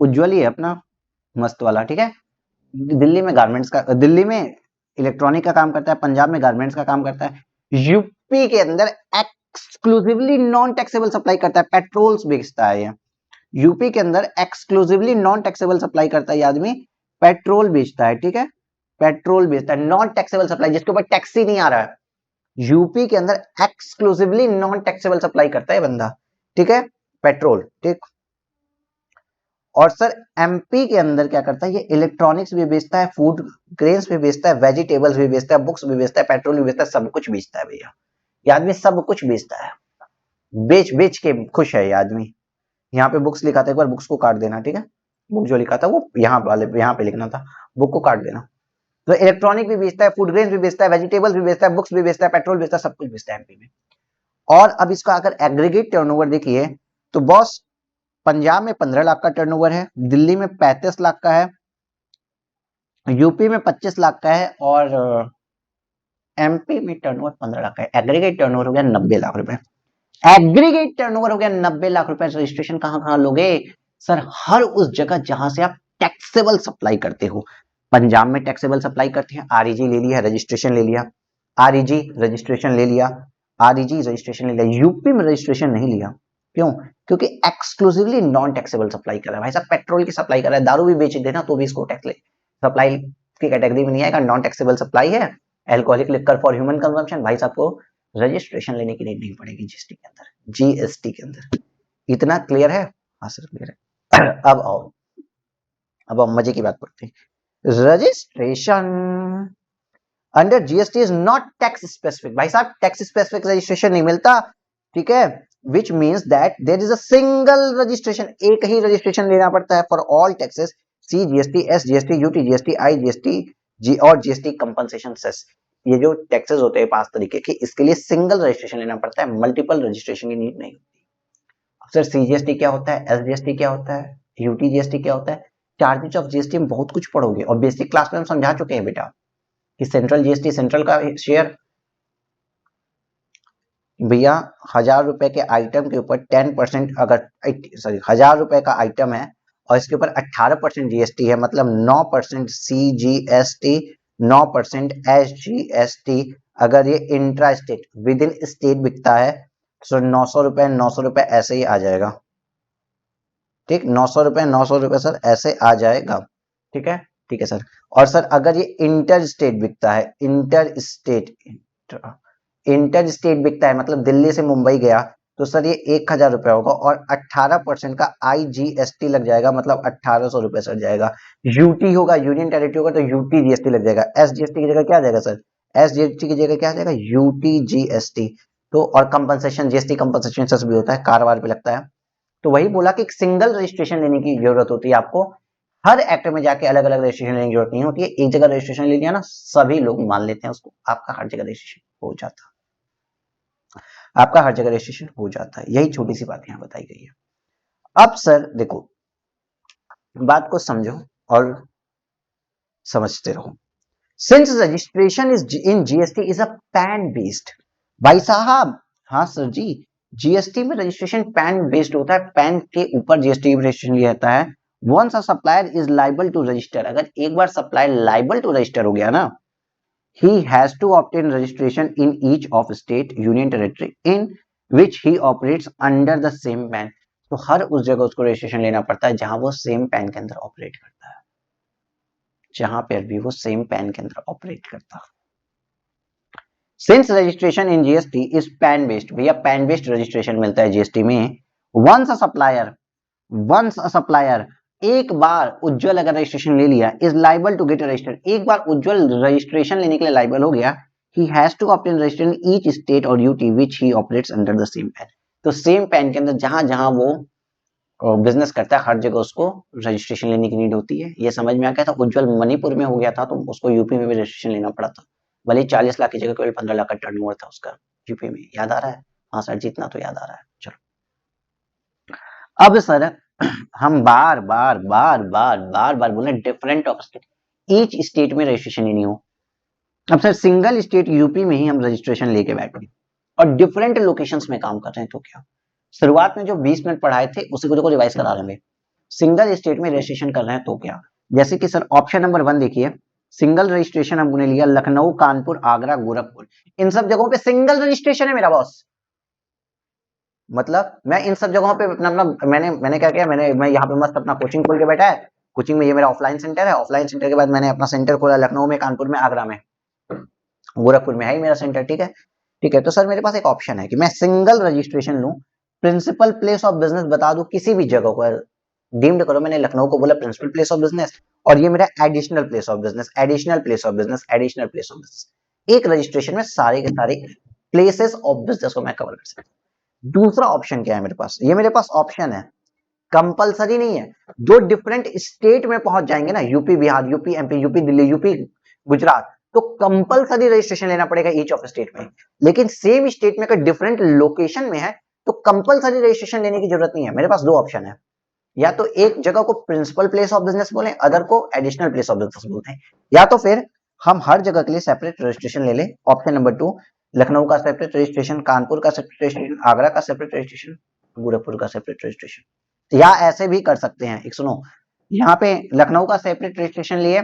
उज्जवल ही है अपना मस्त वाला, ठीक है, दिल्ली में गारमेंट्स का, दिल्ली में इलेक्ट्रॉनिक का काम करता है, पंजाब में गारमेंट्स का काम करता है, यूपी के अंदर एक्सक्लूसिवली नॉन टैक्सेबल सप्लाई करता है, पेट्रोल्स बेचता है ये, यूपी के अंदर एक्सक्लूसिवली नॉन टैक्सेबल सप्लाई करता है ये आदमी, पेट्रोल बेचता है, ठीक है, पेट्रोल बेचता है, नॉन टैक्सेबल सप्लाई जिसके ऊपर टैक्स ही नहीं आ रहा है, यूपी के अंदर एक्सक्लूसिवली नॉन टैक्सेबल सप्लाई करता है बंदा, ठीक है, पेट्रोल, ठीक। और सर एमपी के अंदर क्या करता है, ये इलेक्ट्रॉनिक्स भी बेचता है, फूड ग्रेन्स भी बेचता है, वेजिटेबल्स भी बेचता है, बुक्स भी बेचता है, पेट्रोल भी बेचता है, सब कुछ बेचता है भैया, ये आदमी सब कुछ बेचता है, बेच बेच के खुश है ये आदमी। यहाँ पे बुक्स लिखा था, एक बार बुक्स को काट देना, ठीक है, बुक जो लिखा था वो यहाँ वाले यहाँ पे लिखना था, बुक को काट देना। तो इलेक्ट्रॉनिक भी बेचता है, फूड ग्रेन्स भी बेचता है, वेजिटेबल्स भी बेचता है, बुक्स भी बेचता है, पेट्रोल बेचता है, सब कुछ बेचता है एमपी में। और अब इसका अगर एग्रीगेट टर्नओवर देखिए तो बॉस, पंजाब में 15 लाख का टर्नओवर है, दिल्ली में 35 लाख का है, यूपी में 25 लाख का है, और एमपी में टर्नओवर 15 लाख का है, एग्रीगेट टर्नओवर हो गया 90 लाख रुपए। एग्रीगेट टर्नओवर हो गया 90 लाख रुपए, रजिस्ट्रेशन कहां कहां लोगे सर, हर उस जगह जहां से आप टैक्सेबल सप्लाई करते हो। पंजाब में टैक्सेबल सप्लाई करते हैं, आरईजी ले लिया, रजिस्ट्रेशन ले लिया, आरईजी रजिस्ट्रेशन ले लिया, आरईजी रजिस्ट्रेशन ले लिया, यूपी में रजिस्ट्रेशन नहीं लिया, क्यों, क्योंकि एक्सक्लूसिवली नॉन टैक्सेबल सप्लाई कर रहा है भाई साहब, पेट्रोल की सप्लाई कर रहा है, दारू भी बेच देना तो भी इसको टैक्स सप्लाई की कैटेगरी में नहीं आएगा, नॉन टैक्सेबल सप्लाई है, alcoholic liquor for human consumption, भाई साहब को रजिस्ट्रेशन लेने की नहीं पड़ेगी जीएसटी के अंदर, जीएसटी के अंदर। इतना क्लियर है, हाँ सर क्लियर है। अब आओ, अब हम मजे की बात करते हैं, registration under GST is not tax specific, भाई साहब टैक्स स्पेसिफिक रजिस्ट्रेशन नहीं मिलता, ठीक है, which means that there is a single registration, एक ही रजिस्ट्रेशन लेना पड़ता है for all taxes, C GST, S GST, UT GST, I GST, जी और जीएसटी कंपनसेशन सेस, ये जो टैक्सेस होते हैं 5 तरीके के, इसके लिए सिंगल रजिस्ट्रेशन लेना पड़ता है, मल्टीपल रजिस्ट्रेशन की नीड नहीं होती। सर सीजीएसटी क्या होता है, एसजीएसटी क्या होता है, यूटीजीएसटी क्या होता है, चार्जेस ऑफ जीएसटी में बहुत कुछ पढ़ोगे और बेसिक क्लास में हम समझा चुके हैं बेटा कि सेंट्रल जीएसटी, सेंट्रल का शेयर भैया 1000 रुपए के आइटम के ऊपर 10%, अगर सॉरी 1000 रुपए का आइटम है और इसके ऊपर 18% जीएसटी है, मतलब 9% सीजीएसटी, 9% एसजीएसटी। अगर ये intra state with in state बिकता है तो 900 रुपए ऐसे ही आ जाएगा। ठीक, 900 रुपए सर ऐसे आ जाएगा। ठीक है, ठीक है सर। और सर अगर ये इंटर स्टेट बिकता है, इंटर स्टेट बिकता है मतलब दिल्ली से मुंबई गया, तो सर ये 1000 रुपए होगा और 18% का आईजीएसटी लग जाएगा, मतलब 1800 रुपए सर जाएगा। यूटी होगा, यूनियन टेरिटरी होगा, तो यूटी जीएसटी लग जाएगा। एसजीएसटी की जगह क्या आ जाएगा सर, एसजीएसटी की जगह क्या आ जाएगा, यूटी जीएसटी। तो और कंपनसेशन, जीएसटी कंपनसेशन सर भी होता है, कारवार पे लगता है। तो वही बोला कि एक सिंगल रजिस्ट्रेशन लेने की जरूरत होती है आपको, हर एक्ट में जाके अलग अलग रजिस्ट्रेशन लेने की जरूरत नहीं होती है। एक जगह रजिस्ट्रेशन ले लिया ना, सभी लोग मान लेते हैं उसको, आपका हर जगह रजिस्ट्रेशन हो जाता है, आपका हर जगह रजिस्ट्रेशन हो जाता है। यही छोटी सी बात यहाँ बताई गई है। अब सर देखो, बात को समझो और समझते रहो। Since registration is in GST is a pan based, भाई साहब, हाँ सर जी, जीएसटी में रजिस्ट्रेशन पैन बेस्ड होता है, पैन के ऊपर जीएसटी रजिस्ट्रेशन लिया जाता है। Once a supplier is liable to register, अगर एक बार सप्लायर लाइबल टू रजिस्टर हो गया ना, he has to obtain registration in each of state union territory in which he operates under the same PAN। तो हर उस जगह उसको रजिस्ट्रेशन लेना पड़ता है जहां वो सेम पैन के अंदर ऑपरेट करता है, जहां पर भी वो सेम पैन के अंदर ऑपरेट करता है। Since registration in GST is pan based, भैया पैन बेस्ड रजिस्ट्रेशन मिलता है जीएसटी में। वंस अ सप्लायर एक बार उज्जवल अगर रजिस्ट्रेशन ले लिया, is liable to get registered, एक बार उज्जवल रजिस्ट्रेशन लेने के लिए लाइबल हो गया, he has to obtain registration in each state और UT which he operates under the same PAN. तो सेम पैन के अंदर जहां जहां वो बिजनेस करता है, हर जगह उसको रजिस्ट्रेशन लेने की नीड होती है। ये समझ में आ गया था। उज्जवल मणिपुर में हो गया था तो उसको यूपी में भी रजिस्ट्रेशन लेना पड़ा था, भले 40 लाख की जगह केवल 15 लाख का टर्नओवर था उसका यूपी में। याद आ रहा है? हाँ सर जी, इतना तो याद आ रहा है। चलो अब सर हम बार बार बोले different of state, each state में रजिस्ट्रेशन लेनी हो। अब सर सिंगल स्टेट यूपी में ही हम रजिस्ट्रेशन लेके बैठे और डिफरेंट लोकेशंस में काम कर रहे हैं, तो क्या? शुरुआत में जो 20 मिनट पढ़ाए थे उसी को रिवाइज करा रहे हैं। सिंगल स्टेट में रजिस्ट्रेशन कर रहे हैं तो क्या? जैसे कि सर ऑप्शन नंबर 1 देखिए, सिंगल रजिस्ट्रेशन हमने लिया लखनऊ, कानपुर, आगरा, गोरखपुर। इन सब जगहों पे सिंगल रजिस्ट्रेशन है मेरा बॉस। मतलब मैं इन सब जगहों पे अपना मैंने क्या किया, मैं यहाँ पे मस्त अपना कोचिंग खोल के बैठा है। कोचिंग में ये मेरा ऑफलाइन सेंटर है, ऑफलाइन सेंटर के बाद मैंने अपना सेंटर खोला लखनऊ में, कानपुर में, आगरा में, गोरखपुर में है ही मेरा सेंटर। ठीक है, ठीक है। तो सर मेरे पास एक ऑप्शन है कि मैं सिंगल रजिस्ट्रेशन लूं, प्रिंसिपल प्लेस ऑफ बिजनेस बता दूं किसी भी जगह को डीम्ड करो। मैंने लखनऊ को बोला प्रिंसिपल प्लेस ऑफ बिजनेस और ये मेरा additional place of business, additional place of business, additional place of business. एक रजिस्ट्रेशन में सारे के सारे प्लेसेस ऑफ बिजनेस को मैं कवर कर सकता हूँ। दूसरा ऑप्शन क्या है मेरे पास? ये मेरे पास ऑप्शन है, कंपलसरी नहीं है। जो डिफरेंट स्टेट में पहुंच जाएंगे ना, UP Bihar, UP MP, UP Delhi, UP Gujarat, तो कंपलसरी रजिस्ट्रेशन लेना पड़ेगा ईच ऑफ स्टेट में। लेकिन सेम स्टेट में अगर डिफरेंट लोकेशन में है तो कंपलसरी रजिस्ट्रेशन लेने की जरूरत नहीं है। मेरे पास दो ऑप्शन है, या तो एक जगह को प्रिंसिपल प्लेस ऑफ बिजनेस बोले, अदर को एडिशनल प्लेस ऑफ बिजनेस बोलते हैं, या तो फिर हम हर जगह के लिए सेपरेट रजिस्ट्रेशन ले लें। ऑप्शन नंबर 2, लखनऊ का सेपरेट रजिस्ट्रेशन, कानपुर का सेपरेट रजिस्ट्रेशन, आगरा का सेपरेट रजिस्ट्रेशन, गोरखपुर का सेपरेट रजिस्ट्रेशन। या ऐसे भी कर सकते हैं, एक सुनो, यहाँ पे लखनऊ का सेपरेट रजिस्ट्रेशन लिए,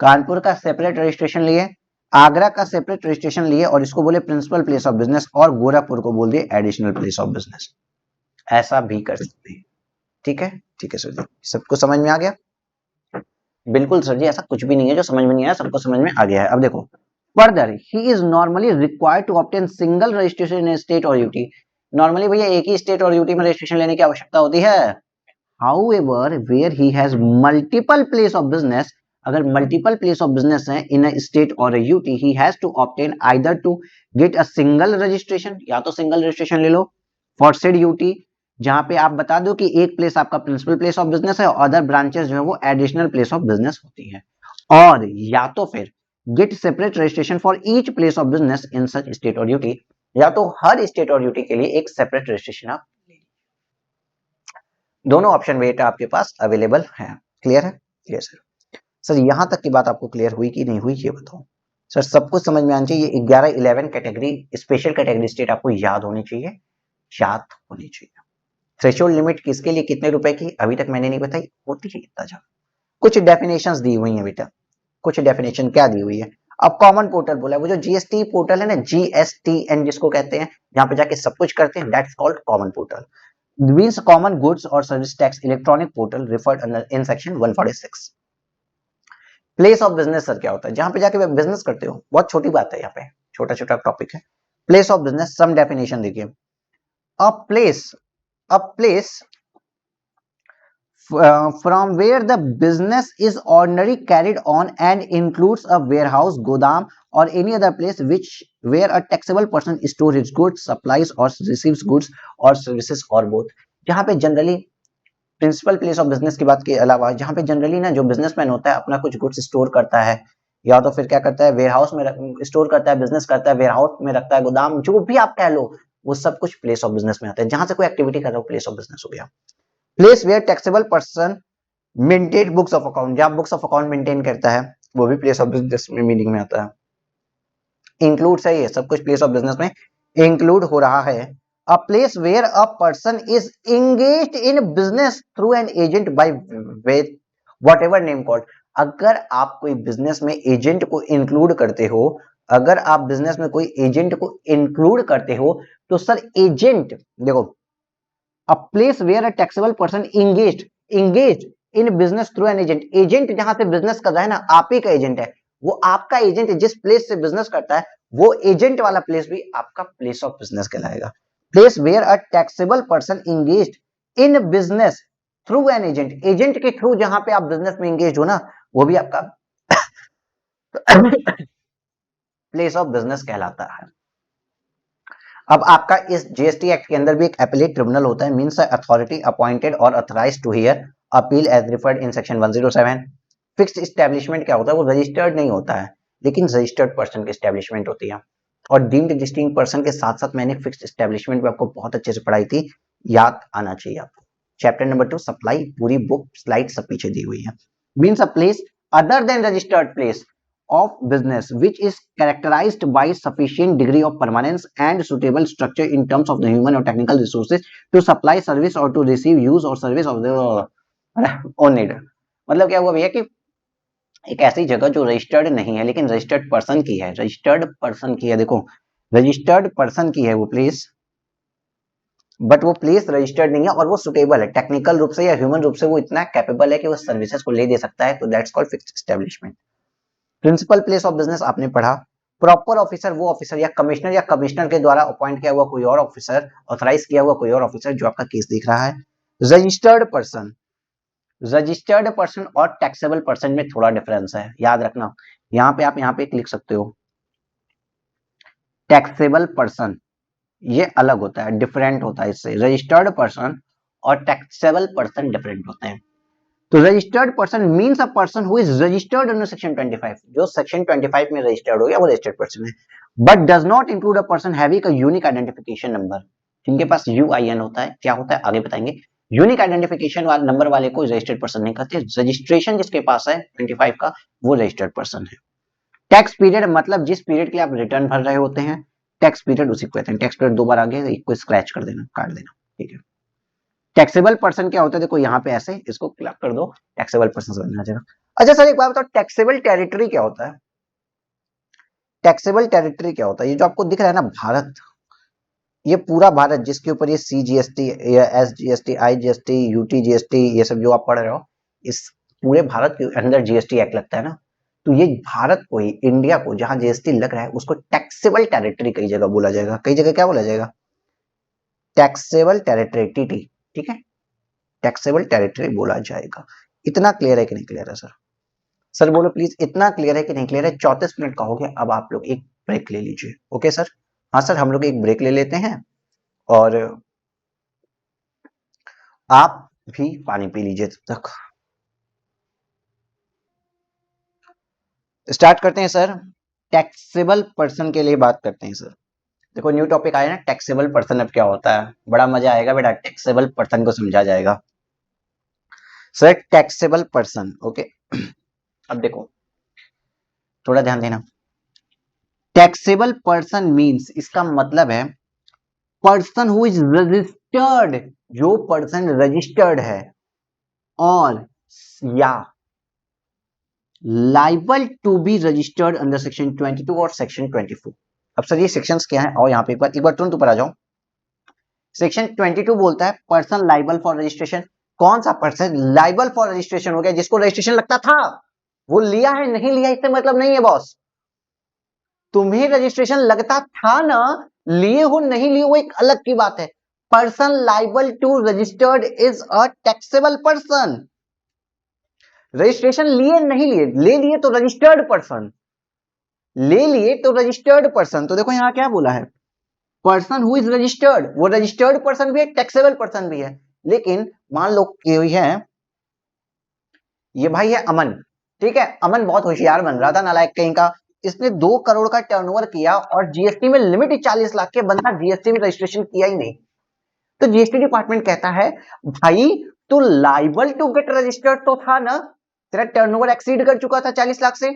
कानपुर का सेपरेट रजिस्ट्रेशन लिए, आगरा का सेपरेट रजिस्ट्रेशन लिए और इसको बोले प्रिंसिपल प्लेस ऑफ बिजनेस, और गोरखपुर को बोल दिए एडिशनल प्लेस ऑफ बिजनेस। ऐसा भी कर सकते हैं। ठीक है, ठीक है सर जी, सबको समझ में आ गया? बिल्कुल सर जी, ऐसा कुछ भी नहीं है जो समझ में नहीं आया, सबको समझ में आ गया है। अब देखो further, he is normally required to obtain single registration in state और यूटी। नॉर्मली भैया एक ही स्टेट और यूटी में रजिस्ट्रेशन लेने की आवश्यकता होती है। However where he has multiple place of business, अगर मल्टीपल प्लेस ऑफ बिजनेस है इन अ स्टेट और UT, he has to obtain either to get a single registration, या तो सिंगल रजिस्ट्रेशन ले लो फॉर सेड यूटी, जहां पे आप बता दो कि एक प्लेस आपका प्रिंसिपल प्लेस ऑफ बिजनेस है और अदर ब्रांचेस जो है वो एडिशनल प्लेस ऑफ बिजनेस होती है, और या तो फिर gate separate registration for each place of business in such state और यूटी, या तो हर स्टेट और यूटी के लिए एक सेपरेट रजिस्ट्रेशन आप, दोनों ऑप्शन वेट आपके पास अवेलेबल है। क्लियर है? Clear sir. सर यहां तक की बात आपको क्लियर हुई कि नहीं हुई ये बताओ सर। सब कुछ समझ में आना चाहिए। 11-11 कैटेगरी स्पेशल कैटेगरी स्टेट आपको याद होनी चाहिए, याद होनी चाहिए। थ्रेशोल्ड लिमिट किसके लिए कितने रुपए की अभी तक मैंने नहीं बताई, होती है इतना जा। कुछ डेफिनेशंस दी हुई हैं बेटा, कुछ डेफिनेशन क्या दी हुई है। अब कॉमन पोर्टल बोला है, वो जो जीएसटी पोर्टल है ना, जीएसटीएन जिसको कहते हैं, जहां पे जाके सब कुछ करते हैं, that's called common portal. Means common goods और service tax electronic portal referred under in section 146। Place of business sir क्या होता है, जहां पे जाके बिजनेस करते हो, बहुत छोटी बात है, यहाँ पे छोटा छोटा टॉपिक है। Place of business, some definition देखिए। A place, a place from where the business is ordinarily carried on and includes a warehouse, godam or any other place which where a taxable person stores his goods, supplies or receives goods or services or both। जहां पे generally principal place of business की बात के अलावा जहां पे generally ना जो बिजनेसमैन होता है अपना कुछ गुड्स स्टोर करता है, या तो फिर क्या करता है वेयर हाउस में स्टोर करता है, बिजनेस करता है, वेयर हाउस में रखता है, गोदाम, जो भी आप कह लो, वो सब कुछ प्लेस ऑफ बिजनेस में आता है। जहां से कोई एक्टिविटी कर रहा हो, प्लेस ऑफ बिजनेस हो गया। Place where taxable person maintain books of account, जहां बुक्स ऑफ अकाउंट मेंटेन करता है, वो भी प्लेस ऑफ बिजनेस में मीनिंग में आता है। इंक्लूड है, ये सब कुछ प्लेस ऑफ बिजनेस में इंक्लूड हो रहा है। A place where a person is engaged in business through an agent by whatever name called. अगर आप कोई बिजनेस में एजेंट को इंक्लूड करते हो, अगर आप बिजनेस में कोई एजेंट को इंक्लूड करते हो, तो सर एजेंट देखो, a place where a taxable person engaged in business through an agent, agent जहां से बिजनेस कर रहा है ना, आप ही का एजेंट है, वो आपका एजेंट है, जिस प्लेस से बिजनेस करता है, वो एजेंट वाला प्लेस भी आपका प्लेस ऑफ बिजनेस कहलाएगा। Place where a taxable person engaged in business through an agent, agent के थ्रू जहां पे आप बिजनेस में एंगेज हो ना, वो भी आपका प्लेस ऑफ बिजनेस कहलाता है। अब आपका इस जीएसटी एक्ट के अंदर भी एक अपीलेट ट्रिब्यूनल होता है, मींस अथॉरिटी अपॉइंटेड और authorised to hear appeal as referred in section 107। Fixed establishment क्या होता है, वो रजिस्टर्ड नहीं होता है, लेकिन रजिस्टर्ड पर्सन की एस्टेब्लिशमेंट होती है। और डीम्ड डिस्टिंक्ट पर्सन के साथ साथ मैंने फिक्स्ड एस्टेब्लिशमेंट भी आपको बहुत अच्छे से पढ़ाई थी, याद आना चाहिए आपको। चैप्टर नंबर 2 सप्लाई, पूरी बुक स्लाइड सब पीछे दी हुई है। Means a place other than registered place of business which is characterized by sufficient degree of permanence and suitable structure in terms of the human or technical resources to supply service or to receive use or service of the own need। मतलब क्या हुआ भैया कि एक ऐसी जगह जो registered नहीं है लेकिन रजिस्टर्ड पर्सन की है, रजिस्टर्ड पर्सन की है, देखो रजिस्टर्ड पर्सन की है वो प्लेस, बट वो प्लेस रजिस्टर्ड नहीं है और वो सुटेबल है टेक्निकल रूप से या ह्यूमन रूप से, वो इतना कैपेबल है कि वो सर्विसेज को ले दे सकता है, तो that's called fixed establishment. Principal place of business आपने पढ़ा। प्रॉपर ऑफिसर वो ऑफिसर या कमिश्नर के द्वारा अपॉइंट किया हुआ कोई और ऑफिसर, ऑथराइज किया हुआ कोई और ऑफिसर जो आपका केस देख रहा है। रजिस्टर्ड पर्सन, रजिस्टर्ड पर्सन और टैक्सेबल पर्सन में थोड़ा डिफरेंस है, याद रखना। यहाँ पे आप यहाँ पे लिख सकते हो टैक्सेबल पर्सन, ये अलग होता है, डिफरेंट होता है इससे। रजिस्टर्ड पर्सन और टैक्सेबल पर्सन डिफरेंट होते हैं। तो registered person means a person who is registered under section 25, जो सेक्शन 25 में रजिस्टर्ड हो गया वो रजिस्टर्ड पर्सन है, but does not include a person having a unique identification number. जिनके पास यूआईएन होता है, क्या होता है आगे बताएंगे। यूनिक आइडेंटिफिकेशन नंबर वाले को रजिस्टर्ड पर्सन नहीं कहते, रजिस्ट्रेशन जिसके पास है 25 का वो रजिस्टर्ड पर्सन है। टैक्स पीरियड मतलब जिस पीरियड के लिए आप रिटर्न भर रहे होते हैं, टैक्स पीरियड उसी को कहते हैं। टैक्स पीरियड दो बार आ गया, एक को स्क्रैच कर देना, काट देना, ठीक है। टैक्सेबल पर्सन क्या होता है, देखो यहाँ पे ऐसे इसको क्लिक कर दो, टैक्सेबल पर्सन समझ में आ जाएगा। अच्छा सर एक बात बताओ, टैक्सेबल टेरिटरी क्या होता है? टैक्सेबल टेरिटरी क्या होता है? ये जो आपको दिख रहा है ना भारत, ये पूरा भारत जिसके ऊपर ये CGST, SGST, IGST, UT GST, ये सब जो आप पढ़ रहे हो, इस पूरे भारत के अंदर जीएसटी एक्ट लगता है ना, तो ये भारत को ही, इंडिया को जहां जीएसटी लग रहा है उसको टैक्सेबल टेरिटरी कई जगह बोला जाएगा, कई जगह क्या बोला जाएगा, टैक्सेबल टेरिटरी, टीटी, ठीक है, टैक्सेबल टेरिटरी बोला जाएगा। इतना क्लियर है कि नहीं क्लियर है सर? सर बोलो प्लीज, इतना क्लियर है कि नहीं क्लियर है? 34 मिनट का हो गया, अब आप लोग एक ब्रेक ले लीजिए। Okay sir? हाँ सर, हम लोग एक ब्रेक ले लेते हैं और आप भी पानी पी लीजिए तब तक। स्टार्ट करते हैं सर। टैक्सेबल पर्सन के लिए बात करते हैं सर। देखो न्यू टॉपिक आया ना, टैक्सेबल पर्सन। अब क्या होता है, बड़ा मजा आएगा बेटा, टैक्सेबल पर्सन को समझा जाएगा सर। Taxable person, okay. अब देखो थोड़ा ध्यान देना। टैक्सेबल पर्सन मींस, इसका मतलब है पर्सन हु इज रजिस्टर्ड, जो पर्सन रजिस्टर्ड है, और या liable to be registered under section 22 और सेक्शन 24। अब सर ये सेक्शंस क्या है, और यहाँ पे एक बार तुरंत ऊपर आ जाओ। सेक्शन 22 बोलता है पर्सन लाइबल फॉर रजिस्ट्रेशन। कौन सा पर्सन लाइबल फॉर रजिस्ट्रेशन हो गया, जिसको रजिस्ट्रेशन लगता था, वो लिया है नहीं लिया इससे मतलब नहीं है बॉस। तुम्हें रजिस्ट्रेशन लगता था ना, लिए हो नहीं लिए वो एक अलग की बात है। Person liable to registered is a taxable person. Registration लिए नहीं लिए, ले लिए तो रजिस्टर्ड पर्सन, ले लिए तो रजिस्टर्ड पर्सन। तो देखो यहां क्या बोला है, पर्सन हु इज रजिस्टर्ड, वो रजिस्टर्ड पर्सन भी है, टैक्सेबल पर्सन भी है। लेकिन मान लो कि है ये भाई है अमन, ठीक है, अमन बहुत होशियार बन रहा था, नालायक कहीं का। इसने 2 करोड़ का टर्नओवर किया और जीएसटी में लिमिट ही 40 लाख के, बंदा जीएसटी में रजिस्ट्रेशन किया ही नहीं। तो जीएसटी डिपार्टमेंट कहता है भाई तू लाइबल टू गेट रजिस्टर्ड तो था ना, तेरा टर्नओवर एक्सीड कर चुका था 40 लाख से।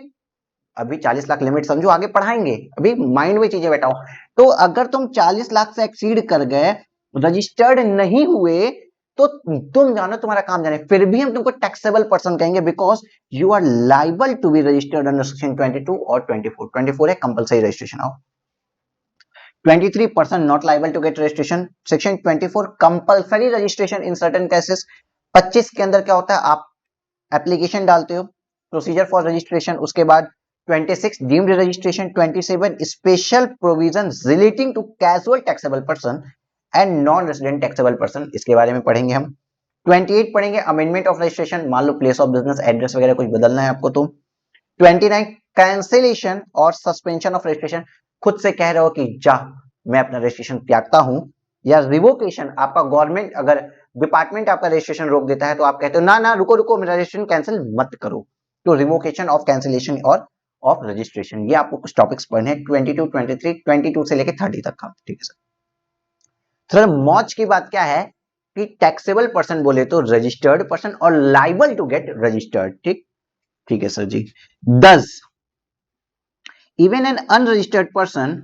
अभी 40 लाख लिमिट समझो, आगे पढ़ाएंगे, अभी माइंड में चीजें बैठाओ। तो अगर तुम 40 लाख से एक्सीड कर गए, रजिस्टर्ड नहीं हुए, तो तुम जानो तुम्हारा काम जाने, फिर भी हम तुमको टैक्सेबल पर्सन कहेंगे, because you are liable to be registered under section 22 और 24। 24 है compulsory registration of, 23% not liable to get registration. Section 24 compulsory registration in certain cases. 25 के अंदर क्या होता है, आप एप्लीकेशन डालते हो, प्रोसीजर फॉर रजिस्ट्रेशन, उसके बाद 26 deemed registration, 27 special provision relating to casual taxable person and non resident taxable person, इसके बारे में पढ़ेंगे हम। 28 पढ़ेंगे अमेंडमेंट ऑफ रजिस्ट्रेशन, मान लो प्लेस ऑफ बिजनेस एड्रेस वगैरह कुछ बदलना है आपको तो। 29 कैंसिलेशन और सस्पेंशन ऑफ रजिस्ट्रेशन, खुद से कह रहे हो कि जा मैं अपना रजिस्ट्रेशन त्यागता हूं, या रिवोकेशन, आपका गवर्नमेंट अगर डिपार्टमेंट आपका रजिस्ट्रेशन रोक देता है तो आप कहते हो ना ना रुको रुको मेरा रजिस्ट्रेशन कैंसिल मत करो। तो रिवोकेशन ऑफ कैंसिलेशन और ऑफ रजिस्ट्रेशन, ये आपको कुछ टॉपिक्स पढ़ने हैं 22, 23, 22 से लेके 30 तक का, ठीक है सर। सर मौज की बात क्या है कि टैक्सेबल पर्सन बोले तो रजिस्टर्ड पर्सन और लाइबल टू गेट रजिस्टर्ड, ठीक, ठीक है सर जी। 10 even an unregistered person,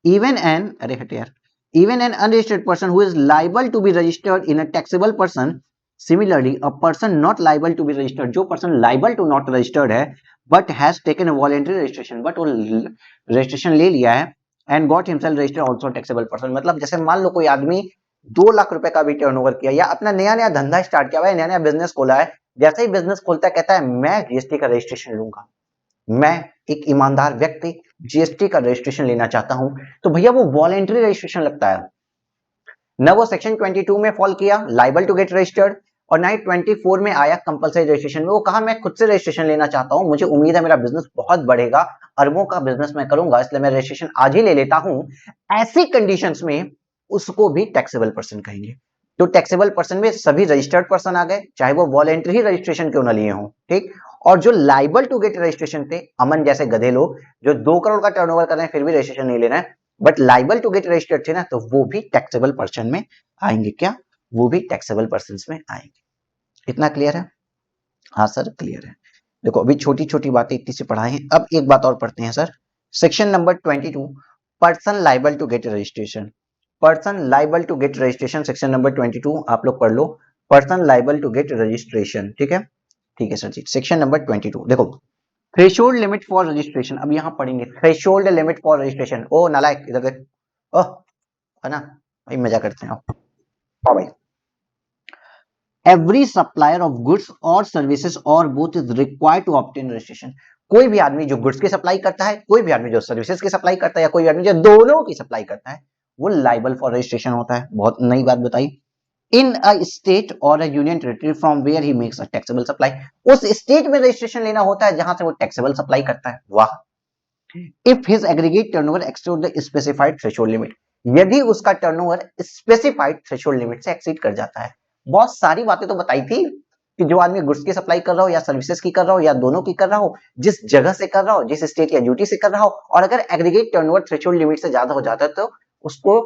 even an अरे हटे यार, even an unregistered person who is liable to be registered in a taxable person, similarly a person not liable to be registered, जो person liable to not registered है but has taken a voluntary registration, but वो registration ले लिया है and got himself registered also taxable person। मतलब जैसे मान लो कोई आदमी 2 लाख रुपए का भी टर्नओवर किया, या अपना नया नया धंधा स्टार्ट किया हुआ है, नया नया बिजनेस खोला है, जैसे ही बिजनेस खोलता है कहता है मैं जीएसटी का रजिस्ट्रेशन लूंगा, मैं एक ईमानदार व्यक्ति जीएसटी का रजिस्ट्रेशन लेना चाहता हूं, तो भैया वो वॉलेंट्री रजिस्ट्रेशन लगता है न, वो सेक्शन 22 में फॉल किया लाइबल टू गेट रजिस्टर्ड, और ना ही 24 में आया कंपलसरी रजिस्ट्रेशन में। वो कहा मैं खुद से रजिस्ट्रेशन लेना चाहता हूं, मुझे उम्मीद है मेरा बिजनेस बहुत बढ़ेगा, अरबों का बिजनेस मैं करूंगा, इसलिए मैं रजिस्ट्रेशन आज ही ले लेता हूं। ऐसी कंडीशंस में उसको भी टैक्सेबल पर्सन कहेंगे। तो टैक्सेबल पर्सन में सभी रजिस्टर्ड पर्सन आ गए, चाहे वो वॉलेंट्री ही रजिस्ट्रेशन क्यों ना लिए हो, ठीक। और जो लाइबल टू गेट रजिस्ट्रेशन थे, अमन जैसे गधे लोग जो 2 करोड़ का टर्नओवर कर रहे हैं फिर भी रजिस्ट्रेशन नहीं ले रहे हैं, but liable to get registered थे ना, तो वो भी टैक्सेबल पर्सन में आएंगे। क्या, वो भी टैक्सेबल पर्सन में आएंगे। इतना क्लियर है? हाँ सर क्लियर है। देखो अभी छोटी छोटी बातें इतनी सी पढ़ाई हैं, अब एक बात और पढ़ते हैं sir. Section number 22 person liable to get registration, person liable to get registration, section number 22 आप लोग पढ़ लो, person liable to get registration, ठीक है, ठीक है सर जी। सेक्शन नंबर 22 देखो, थ्रेशोल्ड लिमिट फॉर रजिस्ट्रेशन, अब यहां पढ़ेंगे थ्रेशोल्ड लिमिट फॉर रजिस्ट्रेशन। ओ नालायक इधर देख, ओह है ना भाई, मजा करते हैं आप भाई। एवरी सप्लायर ऑफ गुड्स और सर्विसेज और both is required to obtain registration. कोई भी आदमी जो गुड्स की सप्लाई करता है, कोई भी आदमी जो सर्विसेज की सप्लाई करता है, या कोई भी आदमी जो दोनों की सप्लाई करता है, वो लाइबल फॉर रजिस्ट्रेशन होता है। बहुत नई बात बताई। इन अ स्टेट और a union territory from where he makes a taxable supply, उस स्टेट में रजिस्ट्रेशन लेना होता है जहां से वो टैक्सेबल सप्लाई करता है। वाह। If his aggregate turnover exceed the specified threshold limit, यदि उसका टर्नओवर स्पेसिफाइड थ्रेशोल्ड लिमिट से एक्सीड कर जाता है। बहुत सारी बातें तो बताई थी, कि जो आदमी गुड्स की सप्लाई कर रहा हो या सर्विसेज की कर रहा हो या दोनों की कर रहा हो, जिस जगह से कर रहा हो, जिस स्टेट या ड्यूटी से कर रहा हो, और अगर एग्रीगेट टर्नओवर थ्रेशोल्ड लिमिट से ज्यादा हो जाता है तो उसको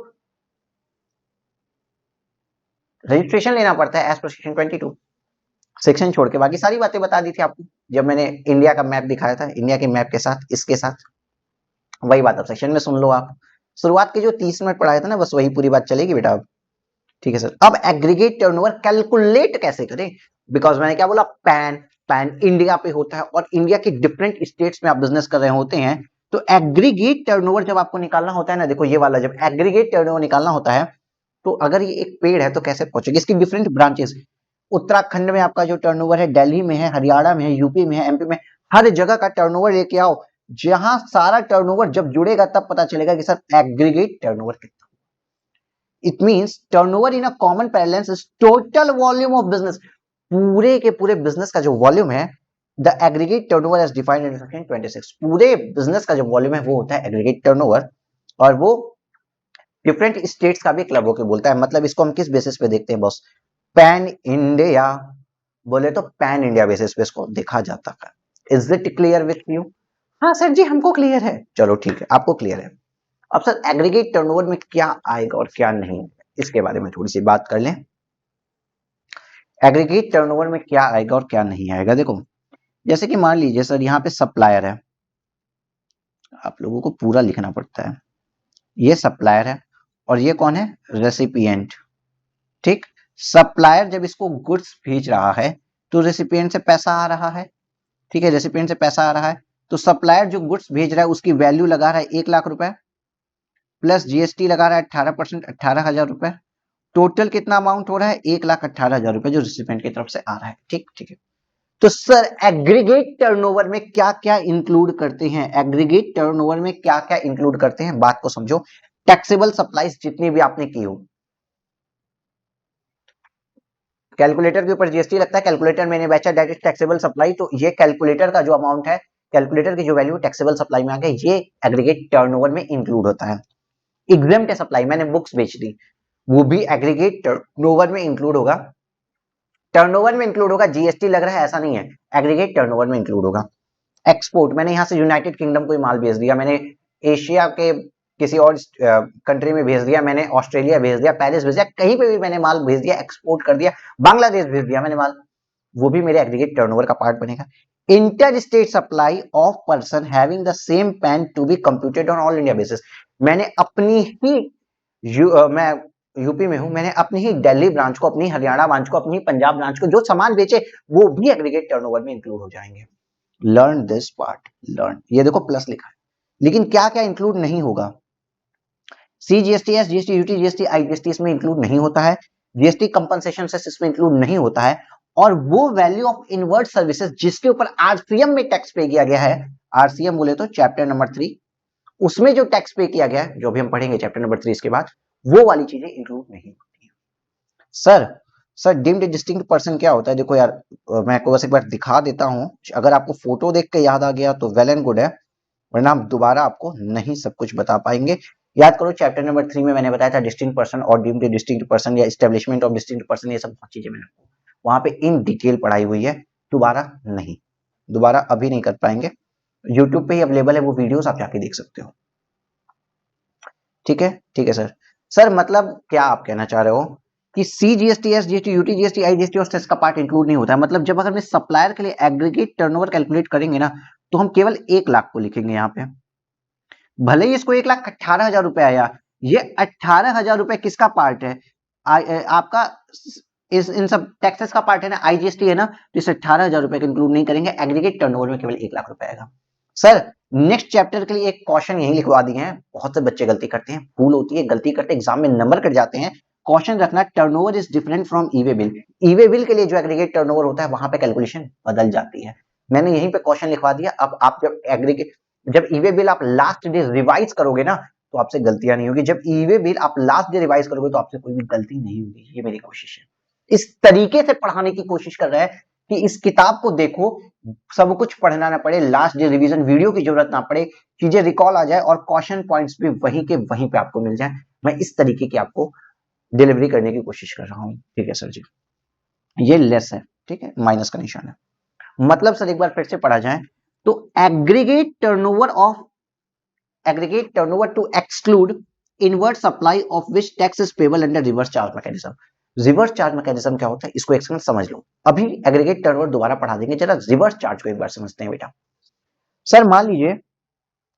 रजिस्ट्रेशन लेना पड़ता है एज पर सेक्शन 22। सेक्शन छोड़ के बाकी सारी बातें बता दी थी आपको जब मैंने इंडिया का मैप दिखाया था, इंडिया के मैप के साथ इसके साथ वही बात अब सेक्शन में सुन लो आप। शुरुआत के जो 30 मिनट पढ़ाए थे ना, बस वही पूरी बात चलेगी बेटा अब। ठीक है सर। अब एग्रीगेट टर्नओवर कैलकुलेट कैसे करें, बिकॉज मैंने क्या बोला, पैन पैन इंडिया पे होता है और इंडिया के डिफरेंट स्टेट्स में आप बिजनेस कर रहे होते हैं, तो एग्रीगेट टर्नओवर जब आपको निकालना होता है ना, देखो ये वाला जब एग्रीगेट टर्नओवर निकालना होता है तो अगर ये एक पेड़ है तो कैसे पहुंचेगी, इसकी डिफरेंट ब्रांचेस, उत्तराखंड में आपका जो टर्नओवर है, दिल्ली में है, हरियाणा में है, यूपी में है, एमपी में, हर जगह का टर्नओवर लेके आओ, जहां सारा टर्नओवर जब जुड़ेगा तब पता चलेगा कि सर एग्रीगेट टर्नओवर कितना। It means turnover in a common parlance is total volume of business, पूरे के पूरे बिजनेस का जो वॉल्यूम है, the aggregate turnover as defined in section 26, पूरे बिजनेस का जो वॉल्यूम है वो होता है एग्रीगेट टर्नओवर, और वो डिफरेंट स्टेट्स का भी क्लब होकर बोलता है। मतलब इसको हम किस बेसिस पे देखते हैं बॉस, पैन इंडिया, बोले तो पैन इंडिया बेसिस पे इसको देखा जाता है। Is it clear with you? हाँ सर जी हमको क्लियर है, चलो ठीक है आपको क्लियर है। अब सर एग्रीगेट टर्नओवर में क्या आएगा और क्या नहीं, इसके बारे में थोड़ी सी बात कर लें। एग्रीगेट टर्नओवर में क्या आएगा और क्या नहीं आएगा, देखो जैसे कि मान लीजिए सर यहाँ पे सप्लायर है, आप लोगों को पूरा लिखना पड़ता है, ये सप्लायर है और ये कौन है, रेसिपिएंट। ठीक, सप्लायर जब इसको गुड्स भेज रहा है तो रेसिपिएंट से पैसा आ रहा है, ठीक है, रेसिपिएंट से पैसा आ रहा है, तो सप्लायर जो गुड्स भेज रहा है उसकी वैल्यू लगा रहा है 1 लाख रुपए, प्लस जीएसटी लगा रहा है 18%, 18,000 रुपए, टोटल कितना अमाउंट हो रहा है, 1,18,000 रुपए जो रेसिपिएंट की तरफ से आ रहा है। ठीक ठीक है, तो सर एग्रीगेट टर्नओवर में क्या क्या इंक्लूड करते हैं, एग्रीगेट टर्नओवर में क्या क्या इंक्लूड करते हैं, बात को समझो। टैक्सेबल सप्लाईज जितनी भी आपने की हो, कैलकुलेटर के ऊपर जीएसटी लगता है, कैलकुलेटर मैंने बेचा दैट इज टैक्सेबल सप्लाई, तो ये कैलकुलेटर का जो अमाउंट है, कैलकुलेटर की जो वैल्यू टैक्सेबल सप्लाई में आ गया, ये एग्रीगेट टर्नओवर में इंक्लूड होता है। एग्जाम्प्ट है सप्लाई, मैंने बुक्स बेच दी, वो भी एग्रीगेट टर्नओवर में इंक्लूड होगा, टर्नओवर में इंक्लूड होगा, जीएसटी लग रहा है ऐसा नहीं है, एग्रीगेट टर्नओवर में इंक्लूड होगा। एक्सपोर्ट, मैंने यहां से यूनाइटेड किंगडम को माल भेज दिया, मैंने एशिया के किसी और कंट्री में भेज दिया, मैंने ऑस्ट्रेलिया भेज दिया, पेरिस भेज दिया, कहीं पे भी मैंने माल भेज दिया, एक्सपोर्ट कर दिया, बांग्लादेश भेज दिया मैंने माल, वो भी मेरे एग्रीगेट टर्नओवर का पार्ट बनेगा। Inter state supply of person having the same PAN to be computed on all India basis, मैंने अपनी ही मैं यूपी में हूं, मैंने अपनी ही दिल्ली ब्रांच को, अपनी हरियाणा ब्रांच को, अपनी पंजाब ब्रांच को जो सामान बेचे वो भी एग्रीगेट टर्नओवर में इंक्लूड हो जाएंगे। लर्न दिस पार्ट, लर्न, ये देखो प्लस लिखा है, लेकिन क्या क्या इंक्लूड नहीं होगा, CGST, SGST, UT GST, IGST इसमें इंक्लूड नहीं होता है, जीएसटी कंपनसेशन सेस इसमें इंक्लूड नहीं होता है, और वो वैल्यू ऑफ इनवर्ट सर्विसेज जिसके ऊपर आरसीएम में टैक्स पे किया गया है, आरसीएम बोले तो चैप्टर नंबर 3, उसमें जो टैक्स पे किया गया है, जो भी हम पढ़ेंगे चैप्टर नंबर 3 इसके बाद, वो वाली चीजें इंक्लूड नहीं होती है। सर डिम्ड डिस्टिंक्ट पर्सन क्या होता है, देखो यार मैं आपको बस एक बार दिखा देता हूं, अगर आपको फोटो देख के याद आ गया तो वेल एंड गुड है, वरना हम दोबारा आपको नहीं सब कुछ बता पाएंगे। याद करो चैप्टर नंबर 3 में मैंने बताया था डिस्टिंक्ट पर्सन और डिम्ड डिस्टिंक्ट पर्सन या एस्टेब्लिशमेंट ऑफ डिस्टिंक्ट पर्सन, ये सब बहुत चीजें मैंने आपको वहां पे इन डिटेल पढ़ाई हुई है, दोबारा नहीं, दोबारा अभी नहीं कर पाएंगे, यूट्यूब पे ही अवेलेबल है वो वीडियोस, आप जाके देख सकते हो। ठीक है सर मतलब क्या आप कहना चाह रहे हो कि CGST, SGST, UT GST, IGST और सेस का पार्ट इंक्लूड नहीं होता है, मतलब जब अगर मैं सप्लायर के लिए एग्रीगेट टर्नओवर कैलकुलेट करेंगे ना तो हम केवल 1 लाख को लिखेंगे यहाँ पे, भले ही इसको 1,18,000 रुपए आया, ये 18,000 रुपए किसका पार्ट है, आपका इन सब टैक्सेस का पार्ट है ना, आईजीएसटी है ना, तो इस 18,000 रुपए को इंक्लूड नहीं करेंगे, एग्रीगेट टर्नओवर में केवल 1 लाख रुपए आएगा। सर नेक्स्ट चैप्टर के लिए एक क्वेश्चन यही लिखवा दिए हैं, बहुत से बच्चे गलती करते हैं, भूल होती है, गलती करते एग्जाम में नंबर कट जाते हैं, क्वेश्चन रखना turnover is different from e-way bill, e-way bill के लिए जो एग्रीगेट टर्नओवर होता है वहां पे कैलकुलेशन बदल जाती है, मैंने यहीं पे क्वेश्चन लिखवा दिया। अब आप जब एग्रीगेट, जब ईवे बिल आप लास्ट डे रिवाइज करोगे ना तो आपसे गलतियां नहीं होगी, जब ईवे बिल आप लास्ट डे रिवाइज करोगे तो आपसे कोई भी गलती नहीं होगी, ये मेरी कोशिश है, इस तरीके से पढ़ाने की कोशिश कर रहा है कि इस किताब को देखो, सब कुछ पढ़ना ना पड़े, लास्ट डे रिवीजन वीडियो की जरूरत ना पड़े, चीजें रिकॉल आ जाए और क्वेश्चन पॉइंट्स भी वहीं के वहीं पे आपको मिल जाए, मैं इस तरीके की आपको डिलीवरी करने की कोशिश कर रहा हूं। ठीक है सर जी, ये लेस है। ठीक है, माइनस का निशान है। मतलब सर एक बार फिर से पढ़ा जाए तो aggregate turnover to exclude inward supply of which tax is payable under reverse charge mechanism. Reverse charge mechanism क्या होता है, इसको एक सेकंड समझ लो, अभी एग्रीगेट टर्नओवर दोबारा पढ़ा देंगे, जरा रिवर्स चार्ज को एक बार समझते हैं बेटा। सर मान लीजिए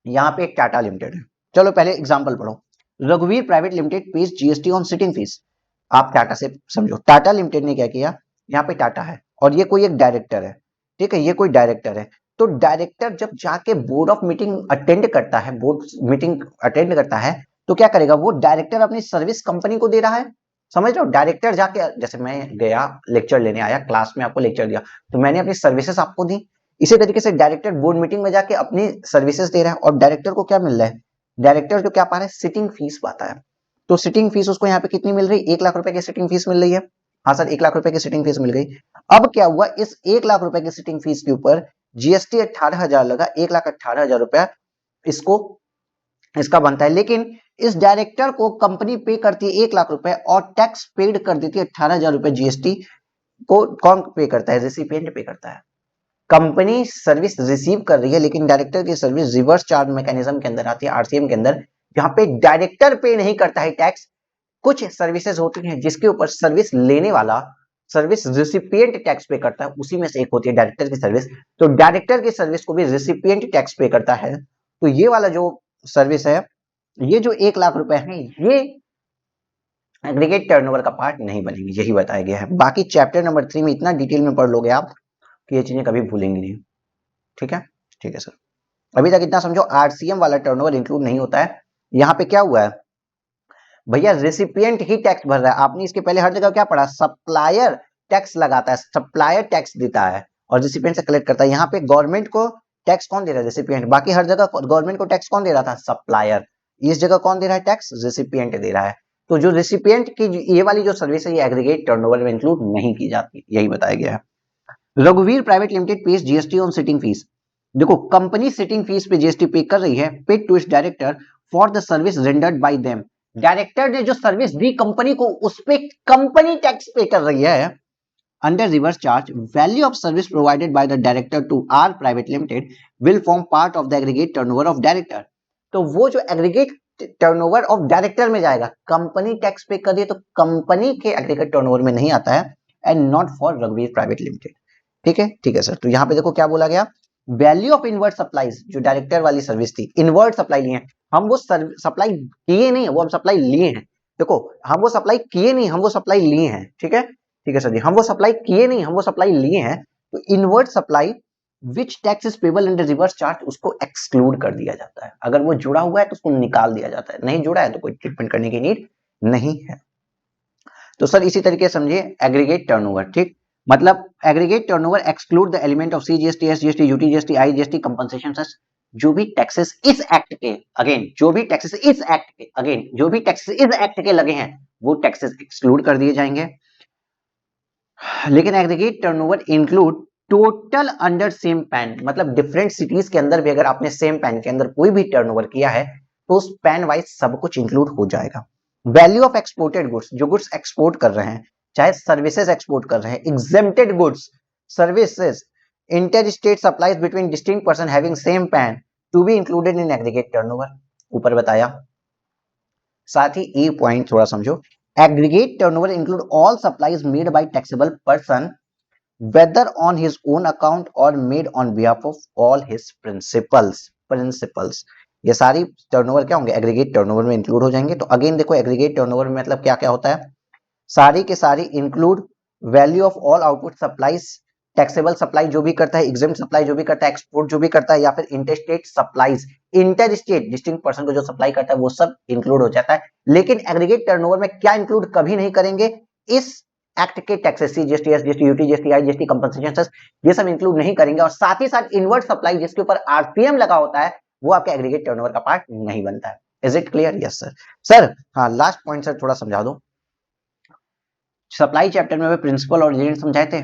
यहाँ पे एक टाटा लिमिटेड है, चलो पहले एग्जांपल पढ़ो। रघुवीर private limited pays GST on sitting fees. आप टाटा से समझो, टाटा लिमिटेड ने क्या किया, यहाँ पे टाटा है और ये कोई एक डायरेक्टर है, ठीक है, ये कोई डायरेक्टर है। तो डायरेक्टर जब जाके बोर्ड ऑफ मीटिंग अटेंड करता है, बोर्ड मीटिंग अटेंड करता है, तो क्या करेगा वो डायरेक्टर अपनी सर्विस कंपनी को दे रहा है। समझ लो, डायरेक्टर जाके, जैसे मैं गया लेक्चर लेने आया, क्लास में आपको लेक्चर दिया, तो मैंने अपनी सर्विसेज आपको दी। इसी तरीके से डायरेक्टर बोर्ड मीटिंग में जाके अपनी सर्विसेज दे रहा है और डायरेक्टर को क्या मिल रहा है, डायरेक्टर जो क्या पा रहा है, सिटिंग फीस पाता है। तो सिटिंग फीस उसको यहाँ पे कितनी मिल रही है, 1 लाख रुपए की सिटिंग फीस मिल रही है। हाँ सर, 1 लाख रुपए की सिटिंग फीस मिल गई। अब क्या हुआ, इस 1 लाख रुपए की सिटिंग फीस के ऊपर जीएसटी 18,000 लगा, 1,18,000 रुपया इसको इसका बनता है। लेकिन इस डायरेक्टर को कंपनी पे करती है 1 लाख रुपए और टैक्स पेड कर देती है 18,000 रुपए। जीएसटी को कौन पे करता है, रेसिपिएंट पे करता है। कंपनी सर्विस रिसीव कर रही है लेकिन डायरेक्टर की सर्विस रिवर्स चार्ज मैकेनिज्म के अंदर आती है, आरसीएम के अंदर, जहां पे डायरेक्टर पे नहीं करता है टैक्स। कुछ सर्विसेज होती हैं जिसके ऊपर सर्विस लेने वाला सर्विस रिसिपिएंट टैक्स पे करता है, उसी में से एक होती है डायरेक्टर की सर्विस। तो डायरेक्टर की सर्विस को भी रिसिपिएंट टैक्स पे करता है। तो ये वाला जो सर्विस है, ये जो 1 लाख रुपए है, ये एग्रीगेट टर्नओवर का पार्ट नहीं बनेंगे, यही बताया गया है। बाकी चैप्टर नंबर 3 में इतना डिटेल में पढ़ लोगे आप कि ये चीजें कभी भूलेंगे नहीं। ठीक है, ठीक है सर। अभी तक इतना समझो, आरसीएम वाला टर्नओवर इंक्लूड नहीं होता है। यहाँ पे क्या हुआ है भैया, रेसिपिएंट ही टैक्स भर रहा है। आपने इसके पहले हर जगह क्या पढ़ा, सप्लायर टैक्स लगाता है, सप्लायर टैक्स देता है और रेसिपिएंट से कलेक्ट करता है। यहाँ पे गवर्नमेंट को टैक्स कौन दे रहा है, रेसिपिएंट। बाकी हर जगह गवर्नमेंट को टैक्स कौन दे रहा था, सप्लायर। इस जगह कौन दे रहा है टैक्स, रेसिपिएंट दे रहा है। तो जो रेसिपिएंट की ये वाली जो सर्विस है, ये एग्रीगेट टर्नओवर में इंक्लूड नहीं की जाती, यही बताया गया है। रघुवीर private limited pays GST on sitting fees. देखो, कंपनी सिटिंग फीस पे जीएसटी पे कर रही है, paid to its director for the service rendered by them. Director ने जो सर्विस दी कंपनी को, उस पे कंपनी टैक्स पे कर रही है। Under reverse charge, value of service provided by the director to R private limited will form part of the aggregate turnover of director. तो वो जो एग्रीगेट टर्नओवर ऑफ डायरेक्टर में जाएगा, कंपनी टैक्स पे कर दी तो कंपनी के एग्रीगेट टर्नओवर में नहीं आता है, एंड नॉट फॉर रघुवीर प्राइवेट लिमिटेड। ठीक है, ठीक है सर। तो यहाँ पे देखो क्या बोला गया, वैल्यू ऑफ इनवर्ट सप्लाईज, जो डायरेक्टर वाली सर्विस थी, इनवर्ट सप्लाई लिए हैं हम, वो सप्लाई किए नहीं, वो हम सप्लाई लिए हैं। देखो, हम वो सप्लाई किए नहीं, हम वो सप्लाई लिए हैं। ठीक है, ठीक है सर जी, हम वो सप्लाई किए नहीं, हम वो सप्लाई लिए हैं। तो inward supply which tax is payable under reverse charge, उसको एक्सक्लूड कर दिया जाता है। अगर वो जुड़ा हुआ है तो उसको निकाल दिया जाता है, नहीं जुड़ा है तो कोई ट्रीटमेंट करने की नीड नहीं है। तो सर इसी तरीके से समझिए एग्रीगेट टर्नओवर। ठीक, मतलब aggregate turnover exclude the element of CGST, SGST, UTGST, IGST, compensation cess, जो भी टैक्सेस इस एक्ट के, अगेन जो भी टैक्सेस इस एक्ट के, अगेन जो भी टैक्सेस इस एक्ट के लगे हैं, वो टैक्सेस एक्सक्लूड कर दिए जाएंगे। लेकिन aggregate turnover include total under same pan, मतलब डिफरेंट सिटीज के अंदर भी अगर आपने सेम पैन के अंदर कोई भी टर्नओवर किया है तो उस पैन वाइज सब कुछ इंक्लूड हो जाएगा। वैल्यू ऑफ एक्सपोर्टेड गुड्स, जो गुड्स एक्सपोर्ट कर रहे हैं, चाहे सर्विसेज एक्सपोर्ट कर रहे हैं, exempted goods, services, inter state supplies between distinct person having same PAN to be included in aggregate turnover, ऊपर बताया। साथ ही ए पॉइंट थोड़ा समझो, aggregate turnover include all supplies made by taxable person whether on his own account or made on behalf of all his principals। ये सारी turnover क्या होंगे, एग्रीगेट टर्नओवर में इंक्लूड हो जाएंगे। तो अगेन देखो, एग्रीगेट टर्नओवर में मतलब क्या क्या होता है, सारी के सारी include value of all output supplies, taxable supply जो भी करता है, एग्जेम्प्ट सप्लाई जो भी करता है, एक्सपोर्ट जो भी करता है, या फिर interstate supplies, inter state distinct person को जो सप्लाई करता है, वो सब इंक्लूड हो जाता है। लेकिन एग्रीगेट टर्नओवर में क्या इंक्लूड कभी नहीं करेंगे, इस एक्ट के taxes, GST, SGST, UTGST, IGST, compensation cess, ये सब इंक्लूड नहीं करेंगे। और साथ ही साथ इनवर्ट सप्लाई जिसके ऊपर आरसीएम लगा होता है, वो आपके एग्रीगेट टर्नओवर का पार्ट नहीं बनता है। Is it clear? Yes sir. Sir हाँ, लास्ट पॉइंट सर थोड़ा समझा दो। सप्लाई चैप्टर में प्रिंसिपल और एजेंट समझाए थे,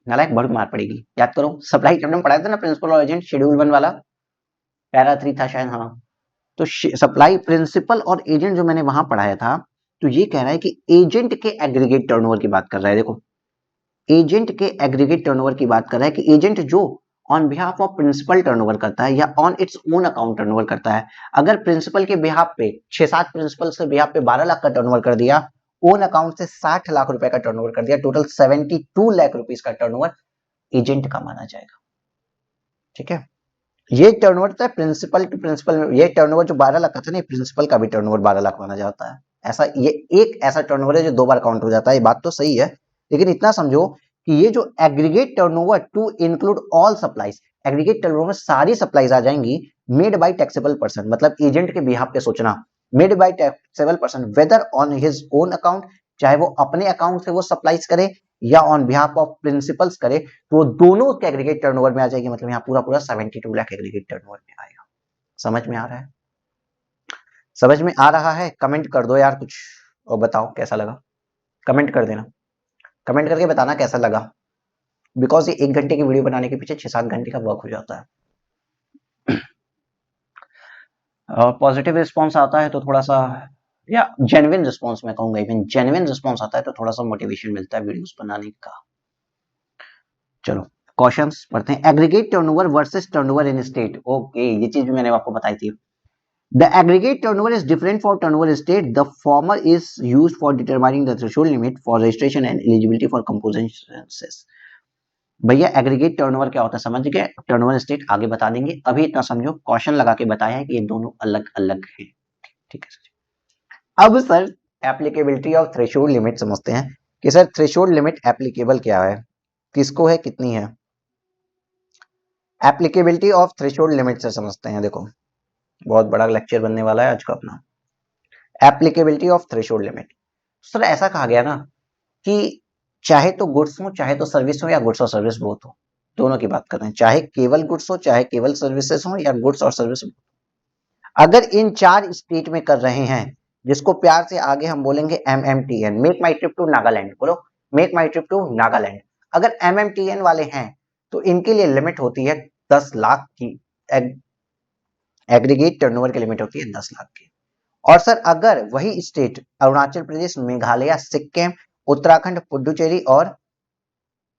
नालायक बहुत मार पड़ेगी, याद करो। सप्लाई चैप्टर में पढ़ाया था ना प्रिंसिपल और एजेंट, शेड्यूल 1 वाला, पैरा 3 था शायद। हाँ, तो सप्लाई प्रिंसिपल और एजेंट जो मैंने वहां पढ़ाया था, तो ये कह रहा है कि एजेंट के एग्रीगेट टर्नओवर की बात कर रहा है। देखो, एजेंट के एग्रीगेट टर्नओवर की बात कर रहा है कि एजेंट जो on behalf of principal turnover करता है या on its own account turnover करता है। अगर प्रिंसिपल के बिहाफ पे 6-7 प्रिंसिपल से बिहाफ पे 12 लाख का टर्नओवर कर दिया, ओन अकाउंट से 60 लाख रुपए का टर्नओवर कर दिया, टोटल 72 लाख रुपीस का टर्नओवर एजेंट का माना जाएगा। ठीक है, ये टर्नओवर था प्रिंसिपल टू प्रिंसिपल। ये टर्नओवर जो 12 लाख का था ना, प्रिंसिपल का भी टर्नओवर 12 लाख माना जाता है। ऐसा ये एक ऐसा टर्नओवर है जो 2 बार काउंट हो जाता है। ये बात तो सही है, लेकिन इतना समझो कि ये जो aggregate turnover to include all supplies, aggregate turnover में सारी सप्लाईज आ जाएंगी मेड बाय टैक्सेबल पर्सन, मतलब एजेंट के बिहाफ पे सोचना, made by taxable person whether on his own account, चाहे वो अपने अकाउंट से वो सप्लाईज करे या ऑन बिहाफ ऑफ प्रिंसिपल्स करे, तो दोनों के एग्रीगेट टर्नओवर में आ जाएगी। मतलब यहाँ पूरा पूरा 72 लाख एग्रीगेट टर्नओवर में आएगा। समझ में आ रहा है? समझ में आ रहा है? कमेंट कर दो यार कुछ और बताओ कैसा लगा। कमेंट कर देना, कमेंट करके बताना कैसा लगा, बिकॉज ये 1 घंटे की वीडियो बनाने के पीछे 6-7 घंटे का वर्क हो जाता है। पॉजिटिव रिस्पॉन्स आता है तो थोड़ा सा, या जेन्युइन रिस्पॉन्स मैं कहूंगा, इवन जेन्युइन रिस्पॉन्स आता है तो थोड़ा सा मोटिवेशन मिलता है वीडियोस बनाने का। चलो क्वेश्चंस पढ़ते हैं। Aggregate turnover versus turnover in state. Okay, ये चीज भी मैंने आपको बताई थी। The aggregate turnover is different for turnover state. The former is used for determining the threshold limit for registration and eligibility for compositions. भैया एग्रीगेट टर्नओवर क्या होता है समझ गए, टर्नओवर स्टेट आगे बता देंगे, अभी इतना समझो क्वेश्चन लगा के बताया है कि ये दोनों अलग अलग हैं। ठीक है सर। अब sir applicability of threshold limit समझते हैं कि सर थ्रेशोल्ड लिमिट एप्लीकेबल क्या है, किसको है, कितनी है। एप्लीकेबिलिटी ऑफ थ्रेशोल्ड लिमिट से समझते हैं। देखो बहुत बड़ा लेक्चर बनने वाला है आज का अपना। Applicability of threshold limit. Sir ऐसा कहा गया ना कि चाहे तो गुड्स हो चाहे तो सर्विस हो या गुड्स और सर्विस बोथ हो, दोनों की बात कर रहे हैं, चाहे केवल गुड्स हो चाहे केवल सर्विसेज हो या गुड्स और सर्विस हो। अगर इन 4 स्टेट में कर रहे हैं, जिसको प्यार से आगे हम बोलेंगे MMTN, make my trip to Nagaland, बोलो make my trip to Nagaland. अगर MMTN वाले हैं तो इनके लिए लिमिट होती है 10 लाख की, एग्रीगेट टर्नओवर की लिमिट होती है 10 लाख की। और सर अगर वही स्टेट अरुणाचल प्रदेश, मेघालय, सिक्किम, उत्तराखंड, पुडुचेरी और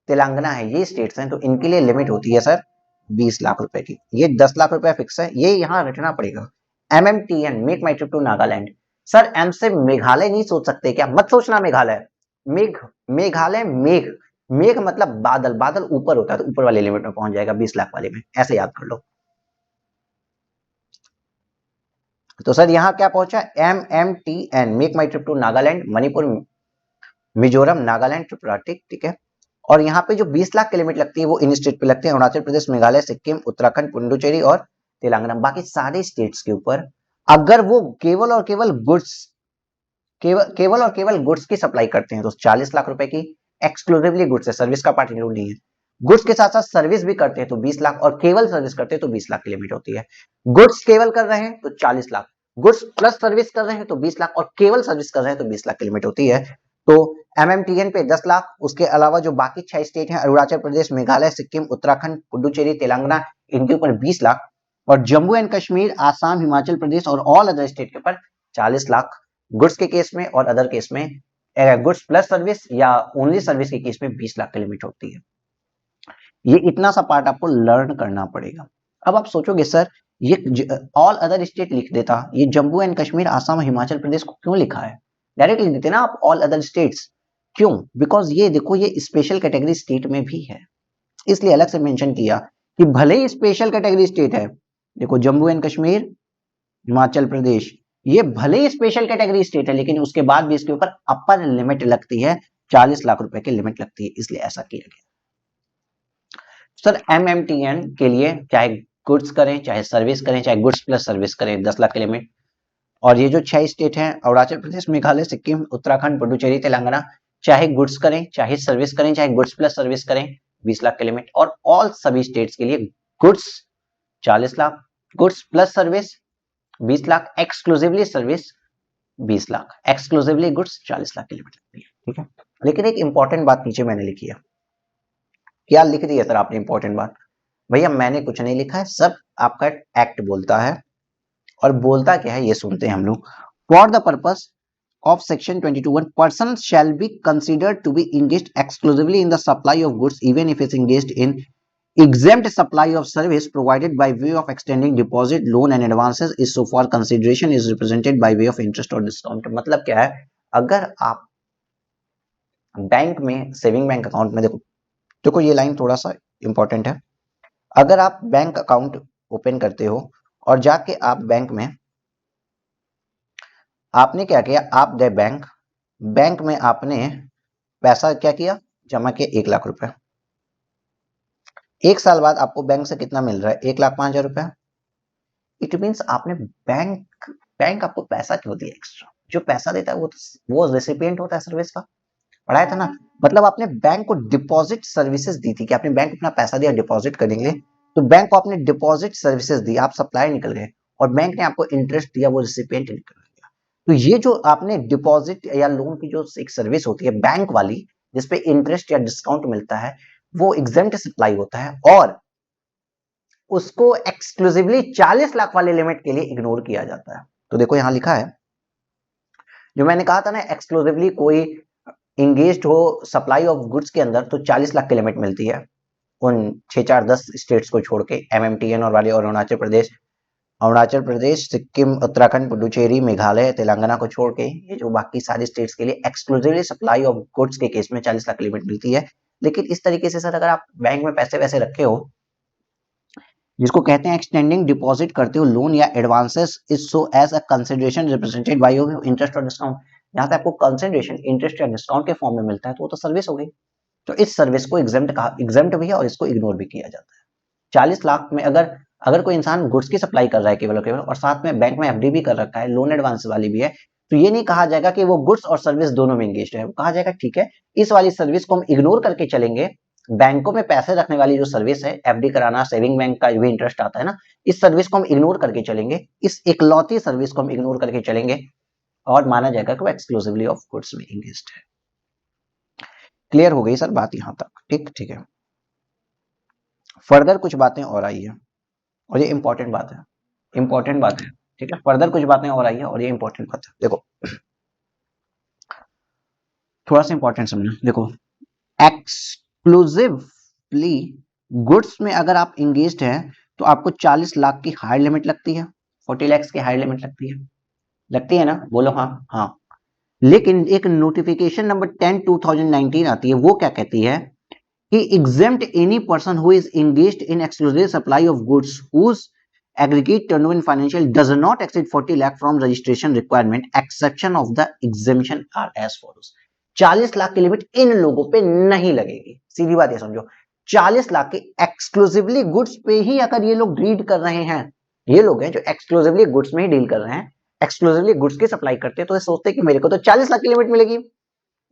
तेलंगाना है, ये स्टेट्स हैं, तो इनके लिए लिमिट होती है सर 20 लाख रुपए की। ये 10 लाख रुपए फिक्स है, ये यहाँ रटना पड़ेगा। MMTN, make my trip to Nagaland. Sir M से मेघालय नहीं सोच सकते क्या? मत सोचना मेघालय, मेघ, मेघालय मेघ, मेघ मतलब बादल, बादल ऊपर होता है तो ऊपर वाले लिमिट में पहुंच जाएगा 20 लाख वाले में, ऐसे याद कर लो। तो सर यहाँ क्या पहुंचा? MMTN, make my trip to Nagaland, Manipur, Mizoram, Nagaland, Tripura. ठीक है। और यहाँ पे जो 20 लाख की लिमिट लगती है वो इन स्टेट पे लगती है, अरुणाचल प्रदेश, मेघालय, सिक्किम, उत्तराखंड, पुडुचेरी और तेलंगाना। बाकी सारे स्टेट्स के ऊपर अगर वो केवल और केवल गुड्स, केवल और केवल गुड्स की सप्लाई करते हैं तो 40 लाख रुपए की, एक्सक्लूसिवली गुड्स है, सर्विस का पार्ट इंक्लूड नहीं है। गुड्स के साथ साथ सर्विस भी करते हैं तो 20 लाख, और केवल सर्विस करते हैं तो 20 लाख की लिमिट होती है। गुड्स केवल कर रहे हैं तो 40 लाख, गुड्स प्लस सर्विस कर रहे हैं तो 20 लाख, और केवल सर्विस कर रहे हैं तो 20 लाख की लिमिट होती है। तो MMTN पे 10 लाख, उसके अलावा जो बाकी 6 स्टेट हैं अरुणाचल प्रदेश, मेघालय, सिक्किम, उत्तराखंड, पुडुचेरी, तेलंगाना, इनके ऊपर 20 लाख, और जम्मू एंड कश्मीर, आसाम, हिमाचल प्रदेश और ऑल अदर स्टेट के ऊपर 40 लाख गुड्स के केस में, और अदर केस में गुड्स प्लस सर्विस या ओनली सर्विस के केस में 20 लाख की लिमिट होती है। ये इतना सा पार्ट आपको लर्न करना पड़ेगा। अब आप सोचोगे सर ये ऑल अदर स्टेट लिख देता, ये जम्मू एंड कश्मीर, आसाम, हिमाचल प्रदेश को क्यों लिखा है? डायरेक्ट लिख देते ना आप ऑल अदर स्टेट्स, क्यों? बिकॉज ये देखो ये स्पेशल कैटेगरी स्टेट में भी है, इसलिए अलग से मेंशन किया कि भले ही स्पेशल कैटेगरी स्टेट है, देखो जम्मू एंड कश्मीर, हिमाचल प्रदेश, ये भले ही स्पेशल कैटेगरी स्टेट है, लेकिन उसके बाद भी इसके ऊपर अपर लिमिट लगती है, 40 लाख रुपए की लिमिट लगती है, इसलिए ऐसा किया गया। सर MMTN के लिए चाहे गुड्स करें चाहे सर्विस करें, चाहे गुड्स प्लस सर्विस करें, 10 लाख की लिमिट। और ये जो 6 स्टेट हैं अरुणाचल प्रदेश, मेघालय, सिक्किम, उत्तराखंड, पुडुचेरी, तेलंगाना, चाहे गुड्स करें चाहे सर्विस करें, चाहे गुड्स प्लस सर्विस करें, 20 लाख की लिमिट। और ऑल सभी स्टेट्स के लिए goods 40 lakh, goods plus service 20 lakh, exclusively service 20 lakh, exclusively goods 40 lakh की लिमिट लगती है। ठीक है, लेकिन एक इंपॉर्टेंट बात नीचे मैंने लिखी है। क्या लिख दी है सर आपने इंपॉर्टेंट बात? भैया मैंने कुछ नहीं लिखा है, सब आपका एक्ट बोलता है। और बोलता क्या है ये सुनते हैं हम लोग। For the purpose of section 22(1), person shall be considered to be engaged exclusively in the supply of goods even if it's engaged in exempt supply of service provided by way of extending deposit, loan and advances is so far consideration is represented by way of interest or discount। मतलब क्या है, अगर आप bank में saving bank account में देखो देखो ये लाइन थोड़ा सा इंपॉर्टेंट है। अगर आप बैंक अकाउंट ओपन करते हो और जाके आप बैंक में आपने क्या किया, आप गए बैंक में आपने पैसा क्या किया, जमा किया 1 लाख रुपए। 1 साल बाद आपको बैंक से कितना मिल रहा है, 1,05,000 रुपए। इट मीन्स आपने बैंक आपको पैसा क्यों दिया एक्स्ट्रा, जो पैसा देता है वो रेसिपिएंट होता है सर्विस का, पढ़ाया था ना। मतलब आपने बैंक को डिपॉजिट सर्विसेज दी थी कि आपने बैंक अपना पैसा दिया डिपॉजिट करने के लिए, तो बैंक को आपने डिपॉजिट सर्विसेज दी, आप सप्लाई निकल गए और बैंक ने आपको इंटरेस्ट दिया, वो रेसिपिएंट निकल गया। तो ये जो आपने डिपॉजिट या लोन की जो एक सर्विस होती है बैंक वाली जिसपे इंटरेस्ट या डिस्काउंट मिलता है, वो एग्जेम्प्ट सप्लाई होता है और उसको एक्सक्लूसिवली 40 लाख वाले लिमिट के लिए इग्नोर किया जाता है। तो देखो यहां लिखा है, जो मैंने कहा था ना, एक्सक्लूसिवली कोई इंगेज्ड हो सप्लाई ऑफ गुड्स के अंदर तो 40 लाख की लिमिट मिलती है उन 6, 4, 10 स्टेट्स को छोड़ के, MMTN और वाले, और अरुणाचल प्रदेश, सिक्किम, उत्तराखंड, पुडुचेरी, मेघालय, तेलंगाना को छोड़ के ये जो बाकी सारे स्टेट्स के लिए एक्सक्लूसिवली सप्लाई ऑफ गुड्स के केस में 40 लाख की लिमिट मिलती है। लेकिन इस तरीके से सर अगर आप बैंक में पैसे वैसे रखे हो, जिसको कहते हैं एक्सटेंडिंग डिपॉजिट करते हो लोन या advances is so as a consideration represented by interest और डिस्काउंट, जहां पे आपको कंसिडरेशन इंटरेस्ट या डिस्काउंट के फॉर्म में मिलता है तो वो तो सर्विस हो गई। तो इस सर्विस को एग्जेम्प्ट भी है और इसको इग्नोर भी किया जाता है। 40 लाख में अगर कोई इंसान गुड्स की सप्लाई कर रहा है केवल और साथ में बैंक में FD भी कर रखा है, लोन एडवांस वाली भी है, तो ये नहीं कहा जाएगा कि वो गुड्स और सर्विस दोनों में एंगेज्ड है। कहा जाएगा ठीक है, इस वाली सर्विस को हम इग्नोर करके चलेंगे, बैंकों में पैसे रखने वाली जो सर्विस है, FD कराना, सेविंग बैंक का भी इंटरेस्ट आता है ना, इस सर्विस को हम इग्नोर करके चलेंगे, इस इकलौती सर्विस को हम इग्नोर करके चलेंगे और माना जाएगा कि वो एक्सक्लूसिवली ऑफ गुड्स में एंगेज्ड है। क्लियर हो गई सर बात यहां तक? ठीक है। फर्दर कुछ बातें और आई है और ये इंपॉर्टेंट बात है, ठीक है। फर्दर कुछ बातें और आई है और ये इंपॉर्टेंट बात है। देखो थोड़ा सा इंपॉर्टेंट समझना। देखो एक्सक्लूसिवली गुड्स में अगर आप इंगेज्ड हैं तो आपको 40 लाख की हायर लिमिट लगती है, 40 लाख की हायर लिमिट लगती है ना, बोलो हाँ। लेकिन एक नोटिफिकेशन नंबर 10/2019 आती है, वो क्या कहती है कि exempt any person who is engaged in exclusive supply of goods whose aggregate turnover in financial does not exceed 40 lakh from registration requirement, exception of the exemption are as follows। 40 lakh की limit in लोगों पे नहीं लगेगी। सीधी बात ये समझो, 40 लाख के exclusively goods पे ही अगर ये लोग डील कर रहे हैं, ये लोग हैं जो एक्सक्लूसिवली गुड्स में ही डील कर रहे हैं, एक्सक्लूसिवली गुड्स की सप्लाई करते हैं, तो ये सोचते हैं कि मेरे को तो 40 लाख की लिमिट मिलेगी।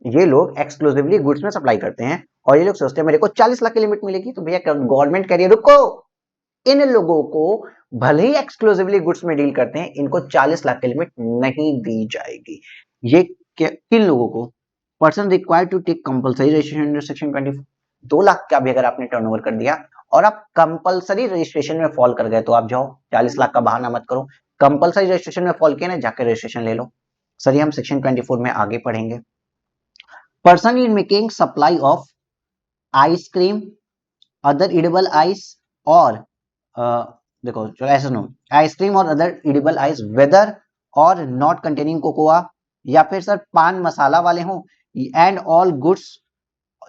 ये लोग एक्सक्लूसिवली गुड्स में सप्लाई करते हैं और ये लोग सोचते हैं मेरे को 40 लाख की लिमिट मिलेगी। तो भैया गवर्नमेंट कह रही है रुको, इन लोगों को भले ही एक्सक्लूसिवली गुड्स में डील करते हैं, इनको 40 लाख की लिमिट नहीं दी जाएगी। ये किन लोगों को? Person required to take compulsory registration under section 24। 2 lakh का भी अगर आपने टर्नओवर कर दिया और आप कंपलसरी रजिस्ट्रेशन में फॉल कर गए तो आप जाओ, 40 लाख का बहाना मत करो, कंपलसरी रजिस्ट्रेशन में फॉल किया ना, जाकर रजिस्ट्रेशन ले लो। सर ये हम सेक्शन 24 में आगे पढ़ेंगे। Person in making supply of ice cream, other edible ice और देखो चलो ऐसा नो, आइसक्रीम और अदर इडेबल आइस वेदर और नॉट कंटेनिंग कोकोआ, या फिर सर पान मसाला वाले हों, एंड ऑल गुड्स,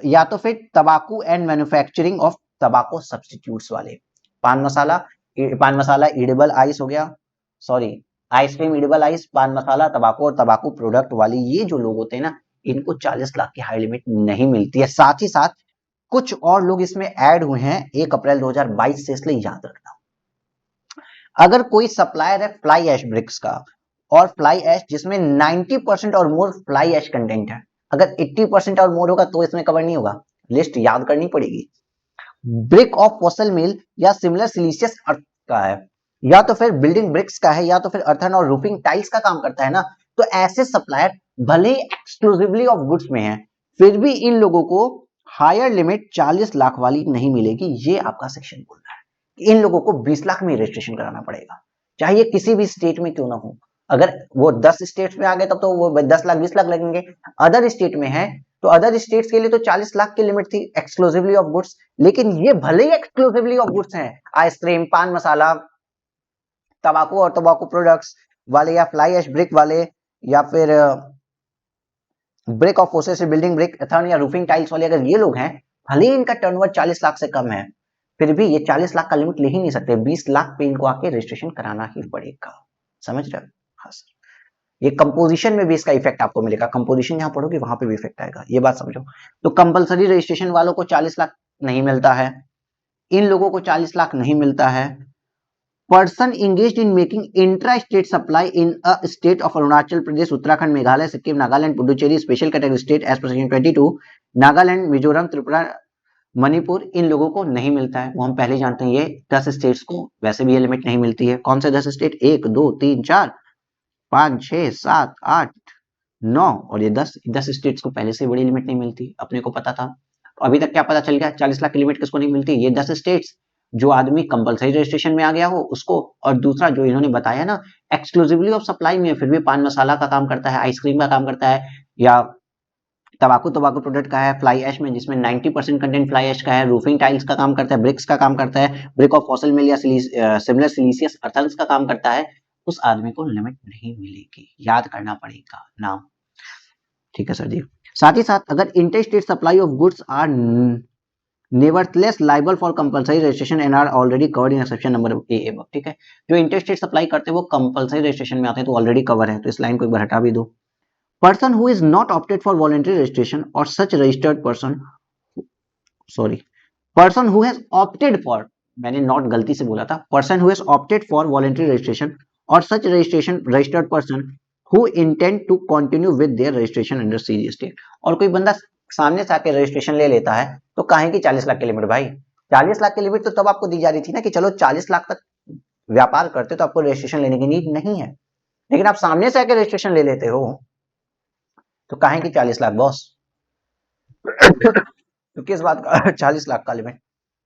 या तो फिर तंबाकू एंड मैन्युफैक्चरिंग ऑफ तंबाकू सब्स्टिट्यूट्स वाले। पान मसाला इडेबल आइस हो गया, सॉरी आइसक्रीम इडेबल आइस, पान मसाला, तंबाकू और तंबाकू प्रोडक्ट वाली ये जो लोग होते हैं ना, इनको 40 लाख की हाई लिमिट नहीं मिलती है। साथ ही साथ कुछ और लोग इसमें ऐड हुए हैं 1 अप्रैल 2022 से, इसलिए याद रखना। अगर कोई सप्लायर है फ्लाई ऐश ब्रिक्स का और फ्लाई ऐश जिसमें 90% और मोर फ्लाई ऐश कंटेंट है, अगर 80% और मोर होगा तो इसमें कवर नहीं होगा, लिस्ट याद करनी पड़ेगी। ब्रिक ऑफ फॉसल मिल या सिमिलर सिलिशियस अर्थ का है, या तो फिर बिल्डिंग ब्रिक्स का है, या तो फिर अर्थन और रूफिंग टाइल्स का काम करता है ना, तो ऐसे सप्लायर भले ही एक्सक्लूसिवली ऑफ गुड्स में है, फिर भी इन लोगों को हायर लिमिट 40 लाख वाली नहीं मिलेगी। ये आपका सेक्शन बोल रहा है कि इन लोगों को 20 लाख में रजिस्ट्रेशन कराना पड़ेगा, चाहे ये किसी भी स्टेट में क्यों ना हो। अगर वो 10 स्टेट्स में आ गए तब तो वो 10 लाख 20 लाख लगेंगे। अदर स्टेट में है तो अदर स्टेट्स के लिए तो 40 लाख की लिमिट थी एक्सक्लूसिवली ऑफ गुड्स। लेकिन ये भले ही एक्सक्लूसिवली ऑफ गुड्स हैं, आइसक्रीम, पान मसाला, तंबाकू और तंबाकू प्रोडक्ट्स वाले, या फ्लाई एश ब्रिक वाले, या फिर brick of process building brick या रूफिंग टाइल्स वाले, अगर ये लोग हैं, भले ही इनका टर्नओवर 40 लाख से कम है, फिर भी ये 40 लाख का लिमिट ले ही नहीं सकते, 20 लाख पे इनको आके रजिस्ट्रेशन कराना ही पड़ेगा। समझ रहे हो? हाँ सर, ये कंपोजिशन में भी इसका इफेक्ट आपको मिलेगा, कंपोजिशन जहां पढ़ोगे वहां पे भी इफेक्ट आएगा, ये बात समझो। तो कंपलसरी रजिस्ट्रेशन वालों को 40 लाख नहीं मिलता है, इन लोगों को 40 लाख नहीं मिलता है। Person engaged in making intra state supply in a state of Arunachal Pradesh, Uttarakhand, Meghalaya, Sikkim, Nagaland, Puducherry special category state as per section 22, Nagaland, Mizoram, Tripura, Manipur, इन लोगों को नहीं मिलता है। वो हम पहले जानते हैं, ये 10 स्टेट्स को वैसे भी ये लिमिट नहीं मिलती है। कौन से 10 स्टेट? 1 2 3 4 5 6 7 8 9 और ये 10 स्टेट्स को पहले से बड़ी लिमिट नहीं मिलती, अपने को पता था। तो अभी तक क्या पता चल गया? 40 लाख की लिमिट किसको नहीं मिलती? ये 10 स्टेट्स, जो आदमी कंपलसरी रजिस्ट्रेशन में आ गया हो उसको, और दूसरा जो इन्होंने बताया ना एक्सक्लूसिवली ऑफ सप्लाई में फिर भी पान मसाला का काम करता है, आइसक्रीम का काम करता है, या तंबाकू प्रोडक्ट का है, फ्लाई ऐश में जिसमें 90% कंटेंट फ्लाई ऐश का है, रूफिंग टाइल्स का काम करता है, ब्रिक्स का काम करता है, ब्रिक ऑफ फॉसिल मिल या सिमिलर सिलिशियस अर्थल्स का काम करता है, उस आदमी को लिमिट नहीं मिलेगी, याद करना पड़ेगा नाम। ठीक है सर जी। साथ ही साथ अगर inter state supply of goods are nevertheless liable for compulsory registration and are already covered in exception number A above, ठीक है। जो इंटर स्टेट सप्लाई करते हैं वो कंपलसरी रजिस्ट्रेशन में आते हैं तो ऑलरेडी कवर है, तो इस लाइन को एक बार हटा भी दो। Person who is not opted for voluntary registration और such registered person, sorry, person who has opted for, मैंने नॉट गलती से बोला था, person who has opted for voluntary registration और such registration registered person who intend to continue with their registration under CG state. और कोई बंदा सामने से आके रजिस्ट्रेशन ले लेता है तो काहे की 40 लाख की लिमिट भाई? 40 लाख की लिमिट तो तब आपको दी जा रही थी ना कि चलो 40 लाख तक व्यापार करते तो आपको रजिस्ट्रेशन लेने की नीड नहीं है, लेकिन आप सामने से आके रजिस्ट्रेशन ले लेते हो तो काहे की 40 लाख बॉस? तो किस बात का 40 लाख का लिमिट?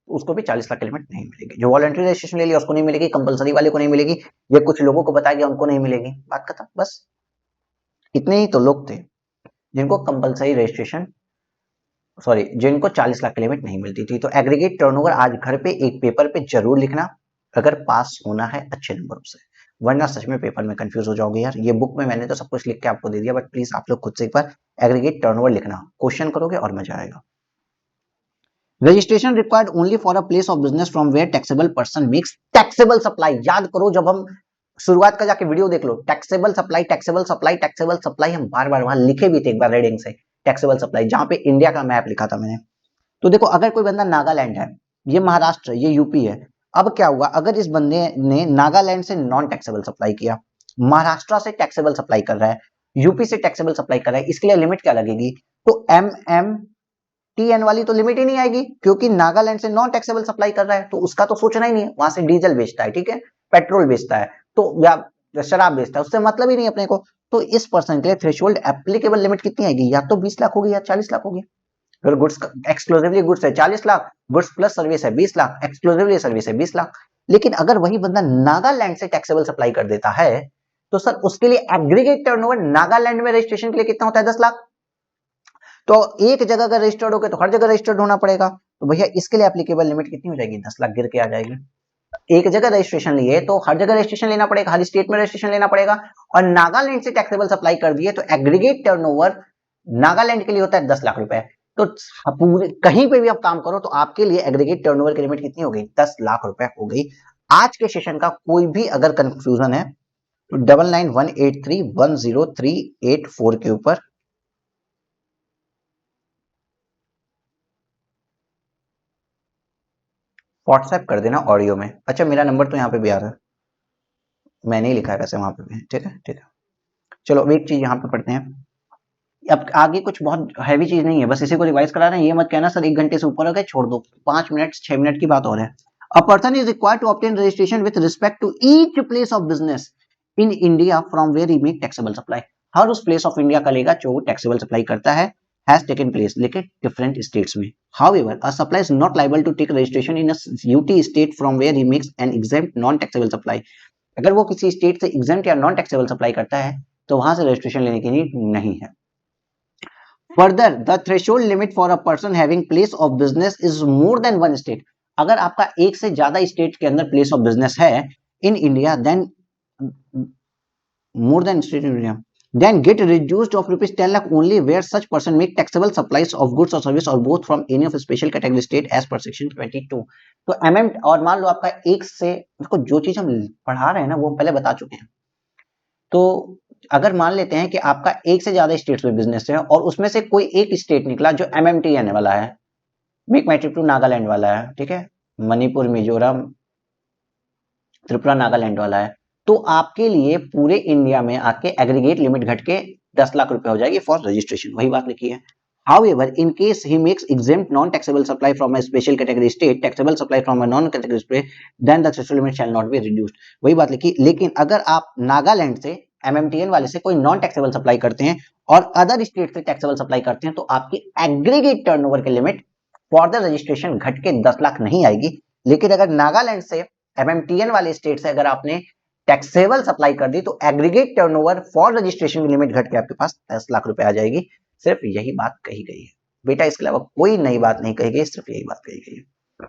उसको भी 40 लाख की लिमिट नहीं मिलेगी। जो वॉलंटरी रजिस्ट्रेशन ले लिया उसको नहीं मिलेगी, कंपलसरी वाले को नहीं मिलेगी, ये कुछ लोगों को बताया गया उनको नहीं मिलेगी, बात खत्म। बस इतने ही तो लोग थे जिनको कंपलसरी रजिस्ट्रेशन, सॉरी, जिनको 40 लाख की लिमिट नहीं मिलती थी। तो एग्रीगेट टर्नओवर आज घर पे एक पेपर पे जरूर लिखना अगर पास होना है अच्छे नंबरों से, वरना सच में पेपर में कंफ्यूज हो जाओगे यार। ये बुक में मैंने तो सब कुछ लिख के आपको दे दिया, बट प्लीज आप लोग खुद से एक बार एग्रीगेट टर्नओवर लिखना, क्वेश्चन करोगे और मजा आएगा। Registration required only for a place of business from where taxable person makes taxable supply. याद करो, जब हम शुरुआत का जाके वीडियो देख लो, taxable supply, taxable supply, taxable supply, हम बार बार वहां लिखे भी थे एक बार रेडिंग से, टैक्सेबल सप्लाई, जहां पे इंडिया का मैप लिखा था मैंने। तो देखो, अगर कोई बंदा नागालैंड है, ये महाराष्ट्र, ये यूपी है, अब क्या हुआ अगर इस बंदे ने नागालैंड से नॉन टैक्सेबल सप्लाई किया, महाराष्ट्र से टैक्सेबल सप्लाई कर रहा है, यूपी से टैक्सेबल सप्लाई कर रहा है, इसके लिए लिमिट क्या लगेगी? तो MMTN वाली तो लिमिट ही नहीं आएगी, क्योंकि नागालैंड से नॉन टैक्सेबल सप्लाई कर रहा है तो उसका तो सोचना ही नहीं है, वहां से डीजल बेचता है, ठीक है, पेट्रोल बेचता है, तो या शराब बेचता है, उससे मतलब ही नहीं अपने को। तो इस पर्सन के लिए थ्रेशोल्ड एप्लीकेबल लिमिट कितनी आएगी? या तो 20 लाख होगी या 40 लाख होगी। अगर गुड्स एक्सक्लूसिवली गुड्स है 40 लाख, गुड्स प्लस सर्विस है 20 लाख, एक्सक्लूसिवली सर्विस है 20 लाख। लेकिन अगर वही बंदा नागालैंड से टैक्सेबल सप्लाई कर देता है तो सर उसके लिए एग्रीगेट टर्नओवर नागालैंड में रजिस्ट्रेशन के लिए कितना होता है? 10 लाख। तो एक जगह अगर रजिस्टर्ड हो गए तो हर जगह रजिस्टर्ड होना पड़ेगा, तो भैया इसके लिए एप्लीकेबल लिमिट कितनी हो जाएगी? 10 लाख गिर के आ जाएगी। एक जगह रजिस्ट्रेशन लिए तो हर जगह रजिस्ट्रेशन लेना पड़ेगा, हर स्टेट में रजिस्ट्रेशन लेना पड़ेगा, और नागालैंड से टैक्सेबल सप्लाई कर दिए तो एग्रीगेट टर्नओवर नागालैंड के लिए होता है 10 लाख रुपए। तो पूरे कहीं पे भी आप काम करो तो आपके लिए एग्रीगेट टर्नओवर की लिमिट कितनी हो गई? 10 लाख रुपए हो गई। आज के सेशन का कोई भी अगर कंफ्यूजन है तो 9918310384 के ऊपर व्हाट्सएप कर देना ऑडियो में। अच्छा, मेरा नंबर तो यहाँ पे भी आ रहा है, मैंने ही लिखा है वैसे वहां पे भी, ठीक है ठीक है। चलो अब एक चीज यहाँ पे पढ़ते हैं, अब आगे कुछ बहुत हैवी चीज नहीं है, बस इसी को रिवाइज करा रहे हैं। ये मत कहना सर 1 घंटे से ऊपर हो गए, छोड़ दो, 5 मिनट 6 मिनट की बात हो रहा है। A person is required to obtain registration with respect to each place of business in India from where he make taxable supply. हर उस प्लेस ऑफ इंडिया का लेगा जो टैक्सेबल सप्लाई करता है, has taken place, लेकिन different states में। However, a supplier is not liable to take registration in a UT state from where he makes an exempt non-taxable supply. अगर वो किसी स्टेट से एग्जेम्प्ट या नॉन टैक्सेबल सप्लाई करता है तो वहां से रजिस्ट्रेशन लेने की नीड नहीं है। Further the threshold limit for a person having place of business is more than one state. अगर आपका एक से ज्यादा स्टेट के अंदर प्लेस ऑफ बिजनेस है in India, then more than state in India, then get reduced of rupees 10 lakh only where such person make taxable supplies of goods or service or both from any of a special category state as per section 22। तो MM और मान लो आपका एक से, देखो जो चीज हम पढ़ा रहे हैं ना वो पहले बता चुके हैं। तो अगर मान लेते हैं कि आपका एक से ज्यादा स्टेट्स में बिजनेस है और उसमें से कोई एक स्टेट निकला जो एमएमटी आने वाला है, make my trip to Nagaland वाला है, ठीक है, मणिपुर, मिजोरम, त्रिपुरा, नागालैंड वाला है, तो आपके लिए पूरे इंडिया में आके एग्रीगेट लिमिट घट के 10 लाख रुपए हो जाएगी फॉर रजिस्ट्रेशन। वही बात लिखी है। However, in case he makes exempt non-taxable supply from a special category state, taxable supply from a non-category state, then the threshold limit shall not be reduced। वही बात लिखी। लेकिन अगर आप नागालैंड से एमएमटीएन वाले से कोई नॉन टैक्सेबल सप्लाई करते हैं और अदर स्टेट से टैक्सेबल सप्लाई करते हैं तो आपकी एग्रीगेट टर्नओवर की लिमिट फॉर द रजिस्ट्रेशन घट के 10 लाख नहीं आएगी। लेकिन अगर नागालैंड से एमएमटीएन वाले स्टेट से अगर आपने टैक्सेबल सप्लाई कर दी तो एग्रीगेट टर्नओवर फॉर रजिस्ट्रेशन की लिमिट घट के आपके पास 10 लाख रुपए आ जाएगी। सिर्फ यही बात कही गई है बेटा, इसके अलावा कोई नई बात नहीं कही गई, सिर्फ यही बात कही गई है।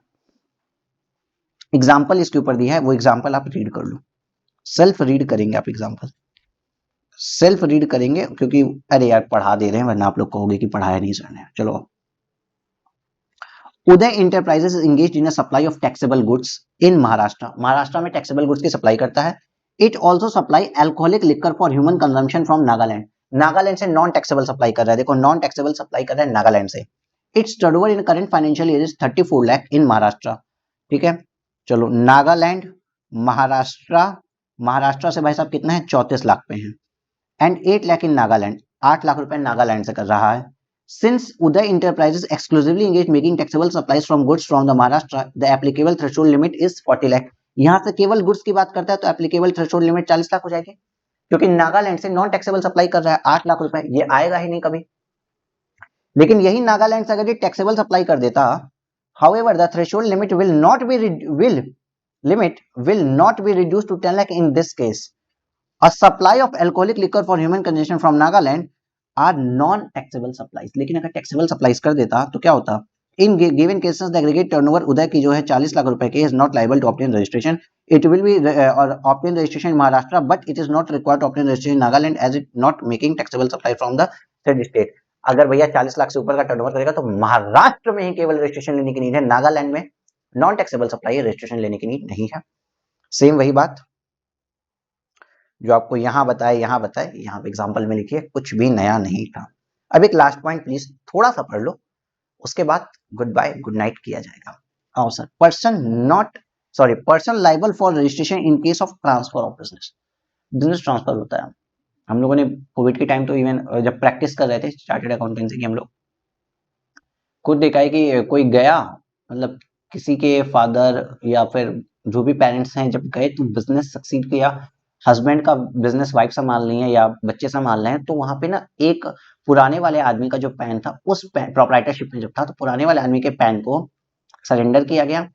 एग्जाम्पल इसके ऊपर दिया है, वो एग्जाम्पल आप रीड कर लो, सेल्फ रीड करेंगे आप, एग्जाम्पल सेल्फ रीड करेंगे क्योंकि अरे यार पढ़ा दे रहे हैं वरना आप लोग कहोगे कि पढ़ाया नहीं सर ने। चलो, Uday enterprises engaged in a supply of taxable goods in Maharashtra. Maharashtra में टैक्सेबल गुड्स की सप्लाई करता है। It also supply alcoholic liquor for human consumption from Nagaland. Nagaland से नॉन टैक्सेबल सप्लाई कर रहा है, देखो नॉन टैक्सेबल सप्लाई कर रहा है नागालैंड से। Its turnover in current financial year is 34 lakh in Maharashtra. ठीक है, चलो नागालैंड, महाराष्ट्र, महाराष्ट्र से भाई साहब कितना है 34 लाख पे है, एंड 8 लाख इन नागालैंड, 8 लाख रुपए नागालैंड से कर रहा है। Since Uday Enterprises exclusively engaged making taxable supplies from goods from the Maharashtra, the applicable threshold limit is 40 lakh। यहाँ से केवल गुड्स की बात करता है तो एप्लीकेबल थ्रेशोल्ड लिमिट 40 लाख हो जाएगी, क्योंकि नागालैंड से नॉन टैक्सेबल सप्लाई कर रहा है 8 लाख रुपए, ये आएगा ही नहीं कभी। लेकिन यही नागालैंड से अगर ये टैक्सेबल सप्लाई कर देता, however the threshold limit will not be reduced to 10 lakh in this case। A supply of alcoholic liquor for human consumption from Nagaland are non taxable supplies. लेकिन अगर टैक्सेबल सप्लाईज कर देता तो क्या होता, in given cases the aggregate turnover Uday की जो है 40 लाख रुपए की is not liable to obtain registration. It will be और obtain registration in Maharashtra but it is not required to obtain registration in Nagaland as it not making taxable supply from the said state. अगर भैया 40 लाख से ऊपर का turnover करेगा तो महाराष्ट्र में ही केवल रजिस्ट्रेशन लेने की नीड है, नागालैंड में नॉन टैक्सेबल सप्लाई रजिस्ट्रेशन लेने की नीड नहीं है। सेम वही बात जो आपको यहाँ बताए, यहाँ पे एग्जाम्पल में लिखिए, कुछ भी नया नहीं था। अब एक लास्ट पॉइंट प्लीज थोड़ा सा पढ़ लो, उसके बाद गुड बाय गुड नाइट किया जाएगा। आओ sir, person liable for registration in case of transfer of business. Business transfer होता है, हम लोगों ने कोविड के टाइम तो इवन जब प्रैक्टिस कर रहे थे चार्टर्ड अकाउंटेंसी की, हम लोग खुद देखा है कि कोई गया, मतलब किसी के फादर या फिर जो भी पेरेंट्स हैं जब गए तो बिजनेस सक्सीड किया, हस्बैंड का बिजनेस वाइफ संभाल रही है या बच्चे संभाल रहे हैं, तो वहां पे ना एक पुराने वाले आदमी का जो पैन था, उस प्रोप्राइटरशिप में जब था तो पुराने वाले आदमी के पैन को सरेंडर किया गया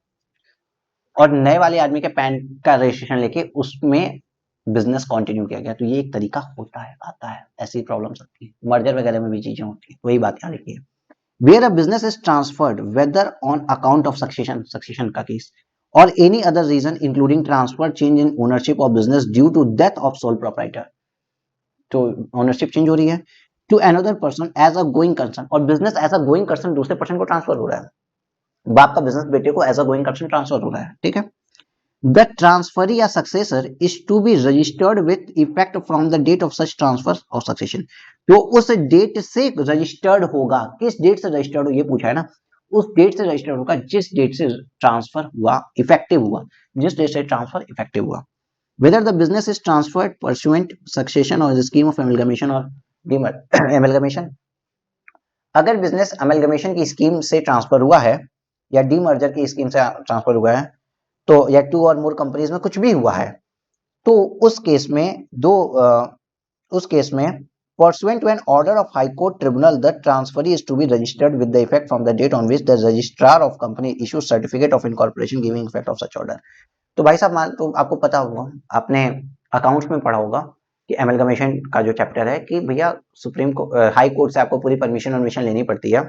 और नए वाले आदमी के पैन का रजिस्ट्रेशन लेके उसमें बिजनेस कंटिन्यू किया गया। तो ये एक तरीका होता है, आता है, ऐसी प्रॉब्लम्स होती है, मर्जर वगैरह में भी चीजें होती है, वही बात यहाँ लिखी है। Where a business is transferred whether on account of succession का case or any other reason including transfer, change in ownership of business due to death of sole proprietor, तो ओनरशिप चेंज हो रही है to another person as a going concern, और business as a going concern दूसरे person को transfer हो रहा है, बाप का बिजनेस बेटे को as a going concern transfer हो रहा है। ठीक है, द ट्रांसफरी या successor is to be registered with effect from the date of such transfer और सक्सेशन। तो उस डेट से रजिस्टर्ड होगा, किस डेट से रजिस्टर्ड हो ये पूछा है ना, उस डेट से रजिस्टर्ड होगा जिस डेट से ट्रांसफर हुआ, इफेक्टिव हुआ, जिस डेट से ट्रांसफर इफेक्टिव हुआ। Whether the business is transferred pursuant succession or the scheme of amalgamation or amalgamation, अगर बिजनेस अमेलगमेशन की स्कीम से ट्रांसफर हुआ है या डीमर्जर की स्कीम से ट्रांसफर हुआ है, तो या 2 और मोर कंपनीज में कुछ भी हुआ है, तो उस केस में pursuant to an order of High Court Tribunal, the transferee is to be registered with the effect from the date on which the registrar of company issues certificate of incorporation giving effect of such order। तो भाई साहब मान तो आपको पता होगा, आपने accounts में पढ़ा होगा कि एमलगमेशन का जो चैप्टर है कि भैया सुप्रीम को हाई कोर्ट से आपको पूरी परमिशन लेनी पड़ती है।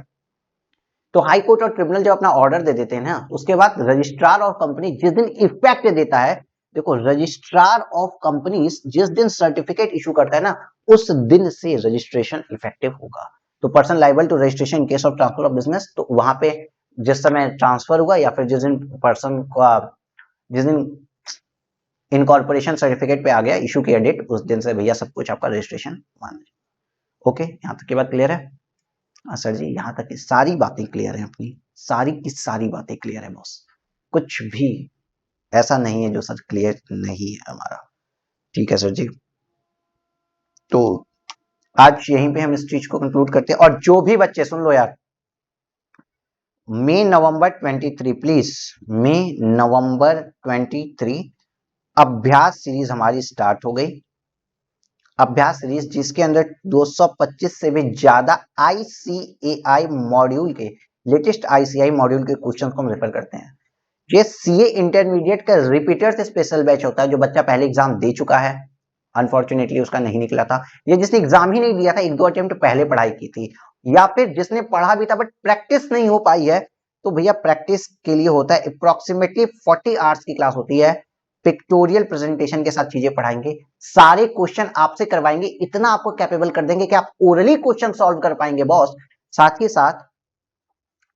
तो हाई कोर्ट और ट्रिब्यूनल जब अपना ऑर्डर दे देते हैं ना, उसके बाद रजिस्ट्रार ऑफ कंपनी जिस दिन इफेक्ट देता है, देखो रजिस्ट्रार ऑफ कंपनीज जिस दिन सर्टिफिकेट इशू करता है ना, उस दिन से रजिस्ट्रेशन इफेक्टिव होगा। तो person liable to registration in case of transfer of business, तो वहां पे जिस समय ट्रांसफर हुआ या फिर जिस दिन पर्सन का जिस दिन इनकॉर्पोरेशन सर्टिफिकेट पे आ गया इशू किया डेट, उस दिन से भैया सब कुछ आपका रजिस्ट्रेशन मान लीजिए। ओके, यहाँ तक की बात क्लियर है? सर जी यहाँ तक की सारी बातें क्लियर है, अपनी सारी की सारी बातें क्लियर है बॉस, कुछ भी ऐसा नहीं है जो सर क्लियर नहीं है हमारा। ठीक है सर जी, तो आज यहीं पे हम इस चीज को कंक्लूड करते हैं। और जो भी बच्चे सुन लो यार, मई नवंबर 23 प्लीज, मई नवंबर 23 अभ्यास सीरीज हमारी स्टार्ट हो गई। अभ्यास सीरीज जिसके अंदर 225 से भी ज्यादा आईसीएआई मॉड्यूल के लेटेस्ट आईसीआई मॉड्यूल के क्वेश्चंस को हम रेफर करते हैं। ये सीए इंटरमीडिएट का रिपीटर स्पेशल बैच होता है, जो बच्चा पहले एग्जाम दे चुका है, अनफॉर्चुनेटली उसका नहीं निकला था, या जिसने एग्जाम ही नहीं दिया था, 1-2 अटेम्प्ट पहले पढ़ाई की थी, या फिर जिसने पढ़ा भी था बट प्रैक्टिस नहीं हो पाई है, तो भैया प्रैक्टिस के लिए होता है अप्रोक्सीमेटली 40 आवर्स की क्लास होती है। पिक्टोरियल प्रेजेंटेशन के साथ चीजें पढ़ाएंगे, सारे क्वेश्चन आपसे करवाएंगे, इतना आपको कैपेबल कर देंगे कि आप ओरली क्वेश्चन सॉल्व कर पाएंगे बॉस। साथ ही साथ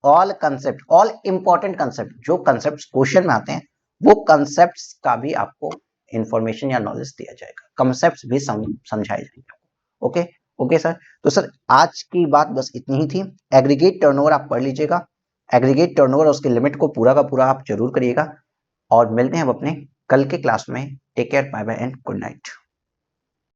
all concept, all important concept, जो कंसेप्ट क्वेश्चन में आते हैं वो कंसेप्ट्स का भी आपको इंफॉर्मेशन या नॉलेज दिया जाएगा, कंसेप्ट्स भी समझाए जाएंगे। ओके ओके सर, तो सर आज की बात बस इतनी ही थी। एग्रीगेट टर्नओवर आप पढ़ लीजिएगा, एग्रीगेट टर्नओवर उसके लिमिट को पूरा का पूरा आप जरूर करिएगा, और मिलते हैं हम अपने कल के क्लास में। Take care, bye bye and good night.